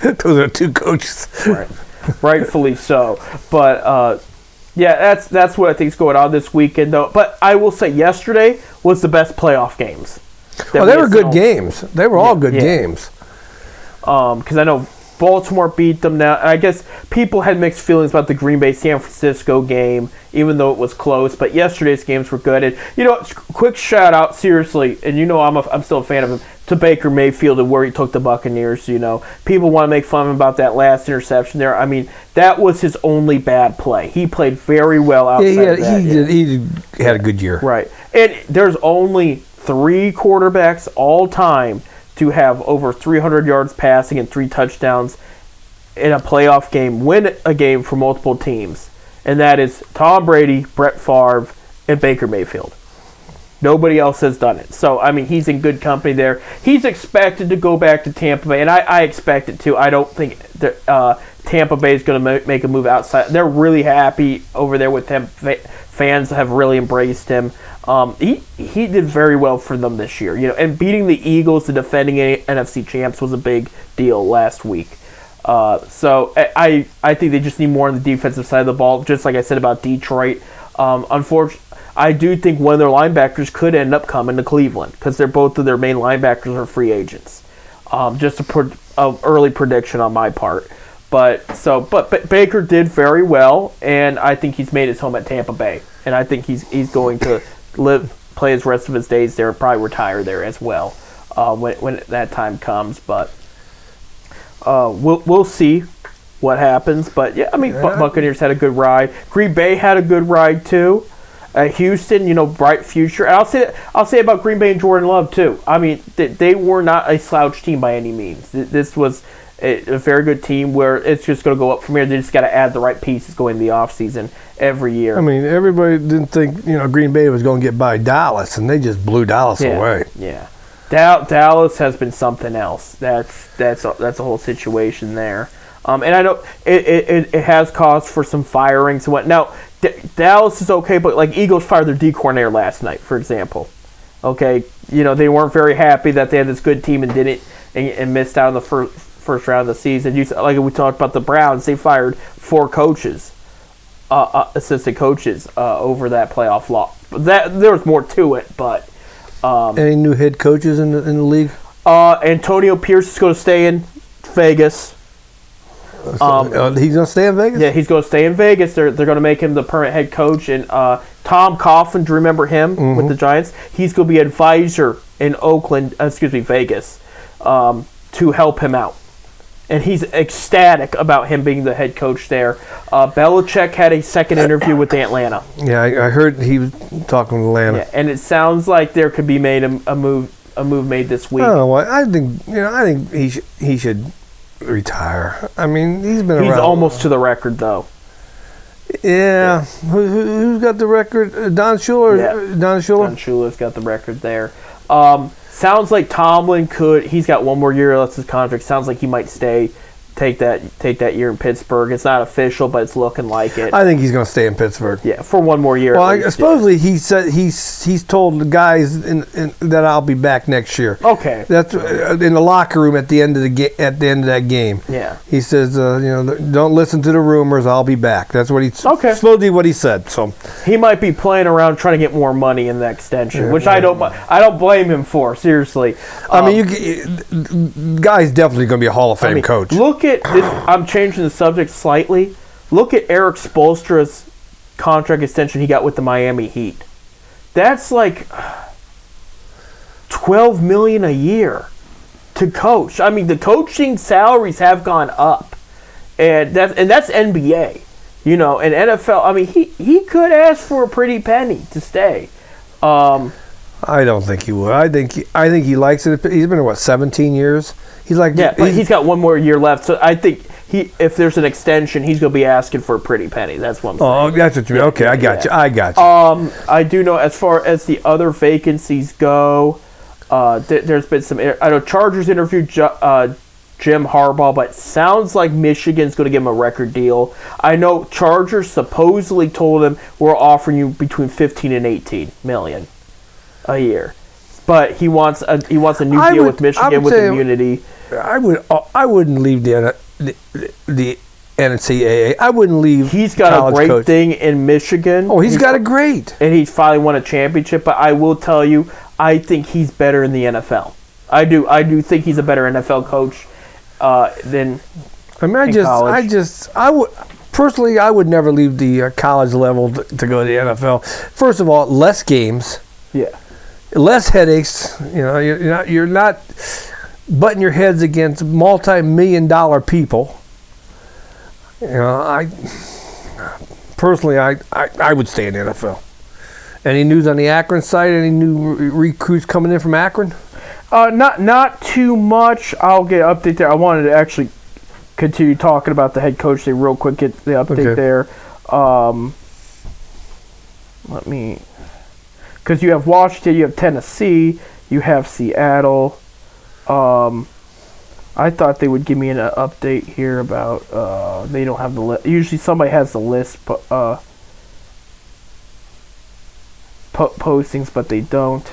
Those are two coaches. Right. Rightfully so. But that's what I think is going on this weekend, though. But I will say, yesterday was the best playoff games. They were good games. They were all good games. Because I know Baltimore beat them now. I guess people had mixed feelings about the Green Bay San Francisco game, even though it was close. But yesterday's games were good. And quick shout out, seriously, and I'm still a fan of him, to Baker Mayfield and where he took the Buccaneers. People want to make fun of him about that last interception there. I mean, that was his only bad play. He played very well outside of that. He had a good year. Right. And there's only 3 quarterbacks all time to have over 300 yards passing and 3 touchdowns in a playoff game, win a game for multiple teams. And that is Tom Brady, Brett Favre, and Baker Mayfield. Nobody else has done it. So, I mean, he's in good company there. He's expected to go back to Tampa Bay, and I expect it too. I don't think that, Tampa Bay is going to make a move outside. They're really happy over there with him. Fans have really embraced him. He did very well for them this year. And beating the Eagles, the defending NFC champs, was a big deal last week. So I think they just need more on the defensive side of the ball, just like I said about Detroit. Unfortunately, I do think one of their linebackers could end up coming to Cleveland because both of their main linebackers are free agents. Just a early prediction on my part. But Baker did very well, and I think he's made his home at Tampa Bay, and I think he's going to play his rest of his days there, probably retire there as well when that time comes. But we'll see what happens. But yeah, I mean, Buccaneers had a good ride. Green Bay had a good ride too. Houston, bright future. And I'll say about Green Bay and Jordan Love too. I mean, they were not a slouch team by any means. This was a very good team where it's just going to go up from here. They just got to add the right pieces going into the offseason every year. I mean, everybody didn't think Green Bay was going to get by Dallas, and they just blew Dallas away. Yeah, Dallas has been something else. That's a whole situation there. And I know it has caused for some firings and what. Now, Dallas is okay, but like Eagles fired their D coordinator last night, for example. Okay, they weren't very happy that they had this good team and didn't and missed out on the first round of the season. Like we talked about the Browns, they fired 4 coaches, assistant coaches, over that playoff loss. There was more to it, but any new head coaches in the league? Antonio Pierce is going to stay in Vegas. He's going to stay in Vegas? Yeah, he's going to stay in Vegas. They're going to make him the permanent head coach. And Tom Coughlin, do you remember him with the Giants? He's going to be an advisor in Vegas, to help him out. And he's ecstatic about him being the head coach there. Belichick had a second interview with Atlanta. Yeah, I heard he was talking with Atlanta. Yeah, and it sounds like there could be made a move made this week. I don't know what. I think he should retire. I mean, he's been around. He's almost to the record, though. Yeah. Who's got the record? Don Shula? Yeah. Don Shula? Don Shula's got the record there. Sounds like Tomlin he's got one more year left of his contract. Sounds like he might take that year in Pittsburgh. It's not official, but it's looking like it. I think he's going to stay in Pittsburgh. Yeah, for one more year. Well, supposedly he said he's told the guys that I'll be back next year. Okay. That's in the locker room at the end of that game. Yeah. He says, don't listen to the rumors. I'll be back. That's what supposedly what he said. So he might be playing around trying to get more money in the extension, which I don't blame him for. Seriously. I mean, guy's definitely going to be a Hall of Fame coach. Look at this. I'm changing the subject slightly. Look at Eric Spoelstra's contract extension he got with the Miami Heat. That's like $12 million a year to coach. I mean, the coaching salaries have gone up, and that's NBA. And NFL. I mean, he could ask for a pretty penny to stay. I don't think he would. I think he likes it. He's been 17 years. He's like, yeah, but he's got one more year left. So I think if there's an extension, he's going to be asking for a pretty penny. That's what I'm saying. Oh, that's what you mean. Okay, I got you. I do know as far as the other vacancies go, there's been some. I know Chargers interviewed Jim Harbaugh, but it sounds like Michigan's going to give him a record deal. I know Chargers supposedly told him we're offering you between 15 and 18 million a year. But he wants a new deal with Michigan with immunity. I wouldn't leave the NCAA. I wouldn't leave. He's got a great thing in Michigan. Oh, he's got a great. And he's finally won a championship. But I will tell you, I think he's better in the NFL. I do think he's a better NFL coach than. I mean, I would personally, I would never leave the college level to go to the NFL. First of all, less games. Yeah. Less headaches. You're not butting your heads against multi-million-dollar people. I personally would stay in the NFL. Any news on the Akron side? Any new recruits coming in from Akron? Not too much. I'll get an update there. I wanted to actually continue talking about the head coach thing real quick. Get the update there. Let me. Because you have Washington, you have Tennessee, you have Seattle. I thought they would give me an update here about they don't have the list. Usually somebody has the list postings, but they don't.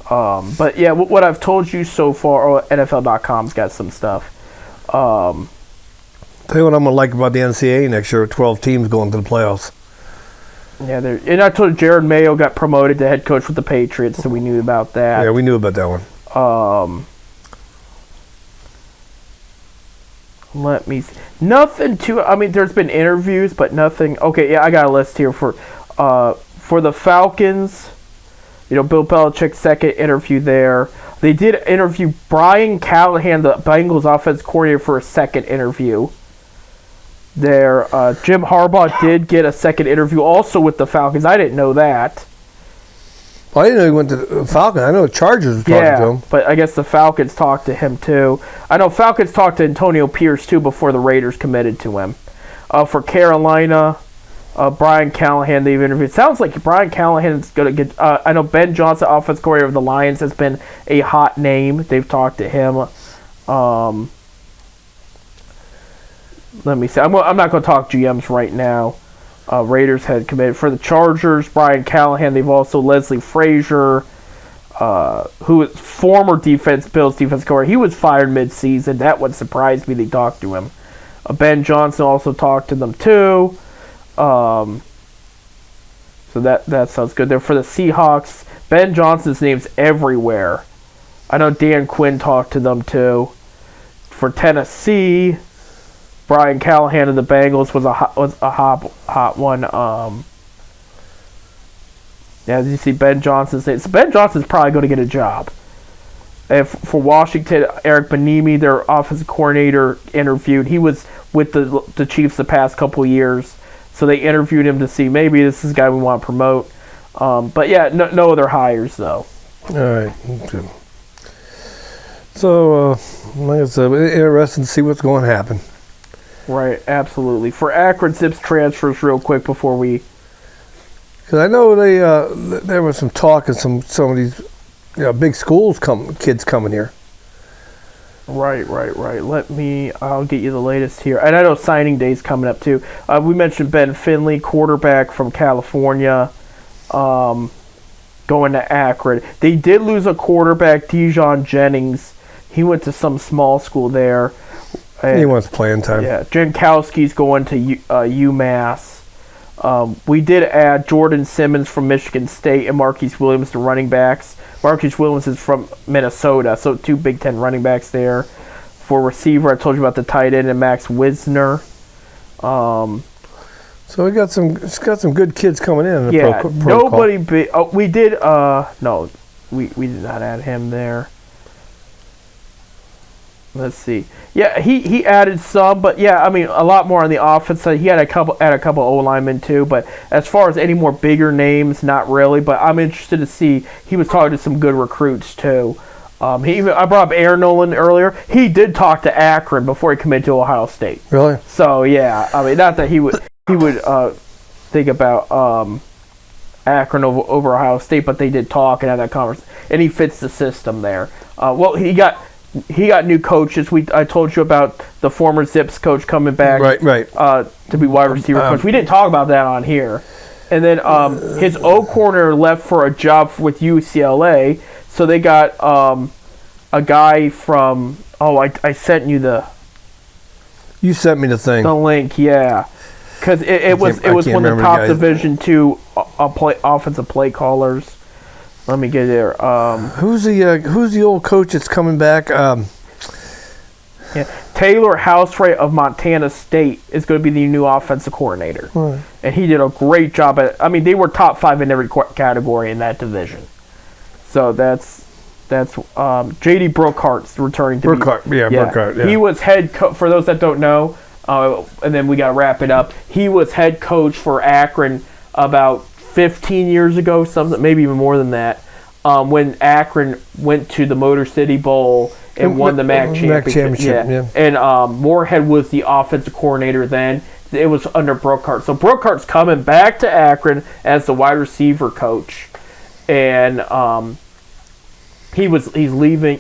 But yeah, what I've told you so far, NFL.com's got some stuff. Tell you what I'm going to like about the NCAA next year, 12 teams going to the playoffs. Yeah, and I told you Jared Mayo got promoted to head coach with the Patriots, so we knew about that. Yeah, we knew about that one. Let me see. Nothing too. I mean, there's been interviews, but nothing. Okay, yeah, I got a list here for the Falcons. Bill Belichick's second interview there. They did interview Brian Callahan, the Bengals offense coordinator, for a second interview. There, Jim Harbaugh did get a second interview also with the Falcons. I didn't know that. I didn't know he went to the Falcons. I know the Chargers were talking to him. But I guess the Falcons talked to him too. I know Falcons talked to Antonio Pierce too before the Raiders committed to him. For Carolina, Brian Callahan, they've interviewed. Sounds like Brian Callahan's going to get... I know Ben Johnson, offensive coordinator of the Lions, has been a hot name. They've talked to him. Let me see. I'm not going to talk GMs right now. Raiders had committed. For the Chargers, Brian Callahan. They've also Leslie Frazier, who is former Bills defense coordinator. He was fired mid-season. That would surprise me they talked to him. Ben Johnson also talked to them too. So that sounds good there. For the Seahawks, Ben Johnson's name's everywhere. I know Dan Quinn talked to them too. For Tennessee, Brian Callahan of the Bengals was a hot one. As you see, Ben Johnson's name. So Ben Johnson's probably going to get a job. For Washington, Eric Bieniemy, their offensive coordinator, interviewed. He was with the Chiefs the past couple years, so they interviewed him to see maybe this is a guy we want to promote. But yeah, no other hires though. All right. Okay. So, like I said, interesting to see what's going to happen. Right, absolutely. For Akron, Zips transfers real quick before we... Because I know there was some talk of some of these big schools kids coming here. Right. I'll get you the latest here. And I know signing day's coming up too. We mentioned Ben Finley, quarterback from California, going to Akron. They did lose a quarterback, Dijon Jennings. He went to some small school there. And, he wants playing time. Yeah, Jankowski's going to UMass. We did add Jordan Simmons from Michigan State and Marquise Williams to running backs. Marquise Williams is from Minnesota, so 2 Big Ten running backs there. For receiver, I told you about the tight end and Max Wisner. So we got some good kids coming in. Nobody. We did. No, we did not add him there. Let's see. Yeah, he added some, but yeah, I mean a lot more on the offense side. He had a couple O linemen too, but as far as any more bigger names, not really. But I'm interested to see. He was talking to some good recruits too. I brought up Aaron Nolan earlier. He did talk to Akron before he committed to Ohio State. Really? So yeah, I mean not that he would think about Akron over Ohio State, but they did talk and have that conversation, and he fits the system there. Well, he got new coaches. I told you about the former Zips coach coming back, right. To be wide receiver coach. We didn't talk about that on here. And then his O corner left for a job with UCLA, so they got a guy from. Oh, I sent you the. You sent me the thing. The link, yeah, because it was one of the top Division II offensive play callers. Let me get there. Who's the old coach that's coming back? Taylor Housewright of Montana State is going to be the new offensive coordinator, and he did a great job at. I mean, they were top 5 in every category in that division. So that's J.D. Brookhart's returning to Brookhart. Brookhart. Yeah. He was head for those that don't know, and then we got to wrap it up. He was head coach for Akron about 15 years ago, something maybe even more than that, when Akron went to the Motor City Bowl and won the MAC championship. Yeah. And Moorhead was the offensive coordinator then. It was under Brookhart. So Brookhart's coming back to Akron as the wide receiver coach, and he's leaving.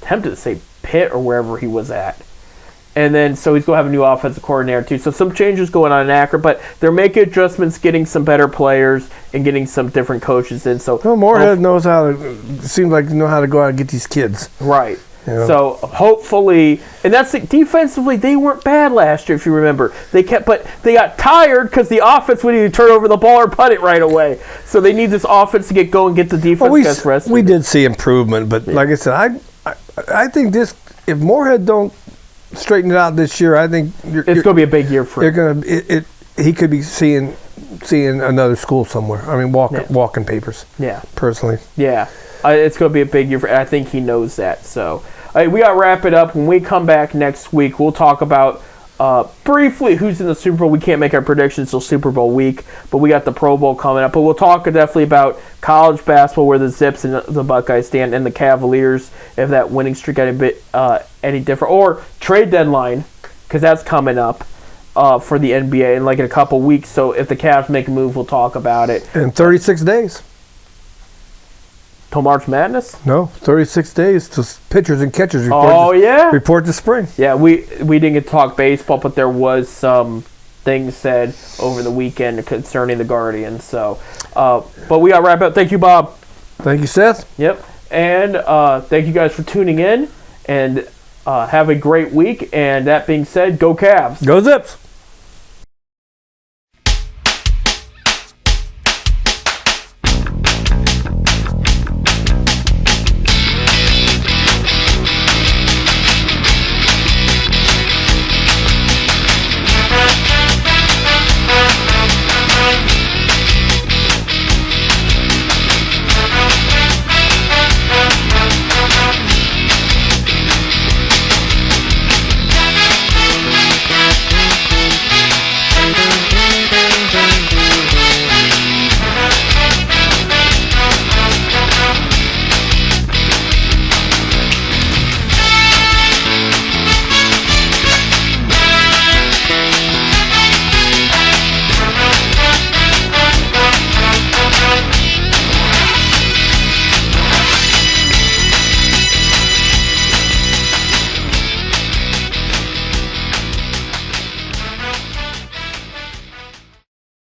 Tempted to say Pitt or wherever he was at. And then, so he's going to have a new offensive coordinator, too. So some changes going on in Akron, but they're making adjustments, getting some better players, and getting some different coaches in. So Moorhead knows how to know how to go out and get these kids. Right. Yeah. So hopefully, and that's defensively, they weren't bad last year, if you remember. But they got tired because the offense would either turn over the ball or punt it right away. So they need this offense to get going, get the defense rested. We did see improvement, but like I said, I think if Moorhead don't straighten it out this year, I think it's going to be a big year for him. He could be seeing another school somewhere. I mean, walking papers. Yeah. Personally. Yeah. It's going to be a big year for him. I think he knows that. So we got to wrap it up. When we come back next week, we'll talk about Briefly, who's in the Super Bowl? We can't make our predictions till Super Bowl week, but we got the Pro Bowl coming up. But we'll talk definitely about college basketball, where the Zips and the Buckeyes stand, and the Cavaliers, if that winning streak any different, or trade deadline, because that's coming up for the NBA in a couple weeks. So if the Cavs make a move, we'll talk about it. In 36 days. Till March Madness? No, 36 days till pitchers and catchers report to spring. Yeah, we didn't get to talk baseball, but there was some things said over the weekend concerning the Guardians. So, but we got to wrap up. Thank you, Bob. Thank you, Seth. Yep, and thank you guys for tuning in, and have a great week. And that being said, go Cavs. Go Zips.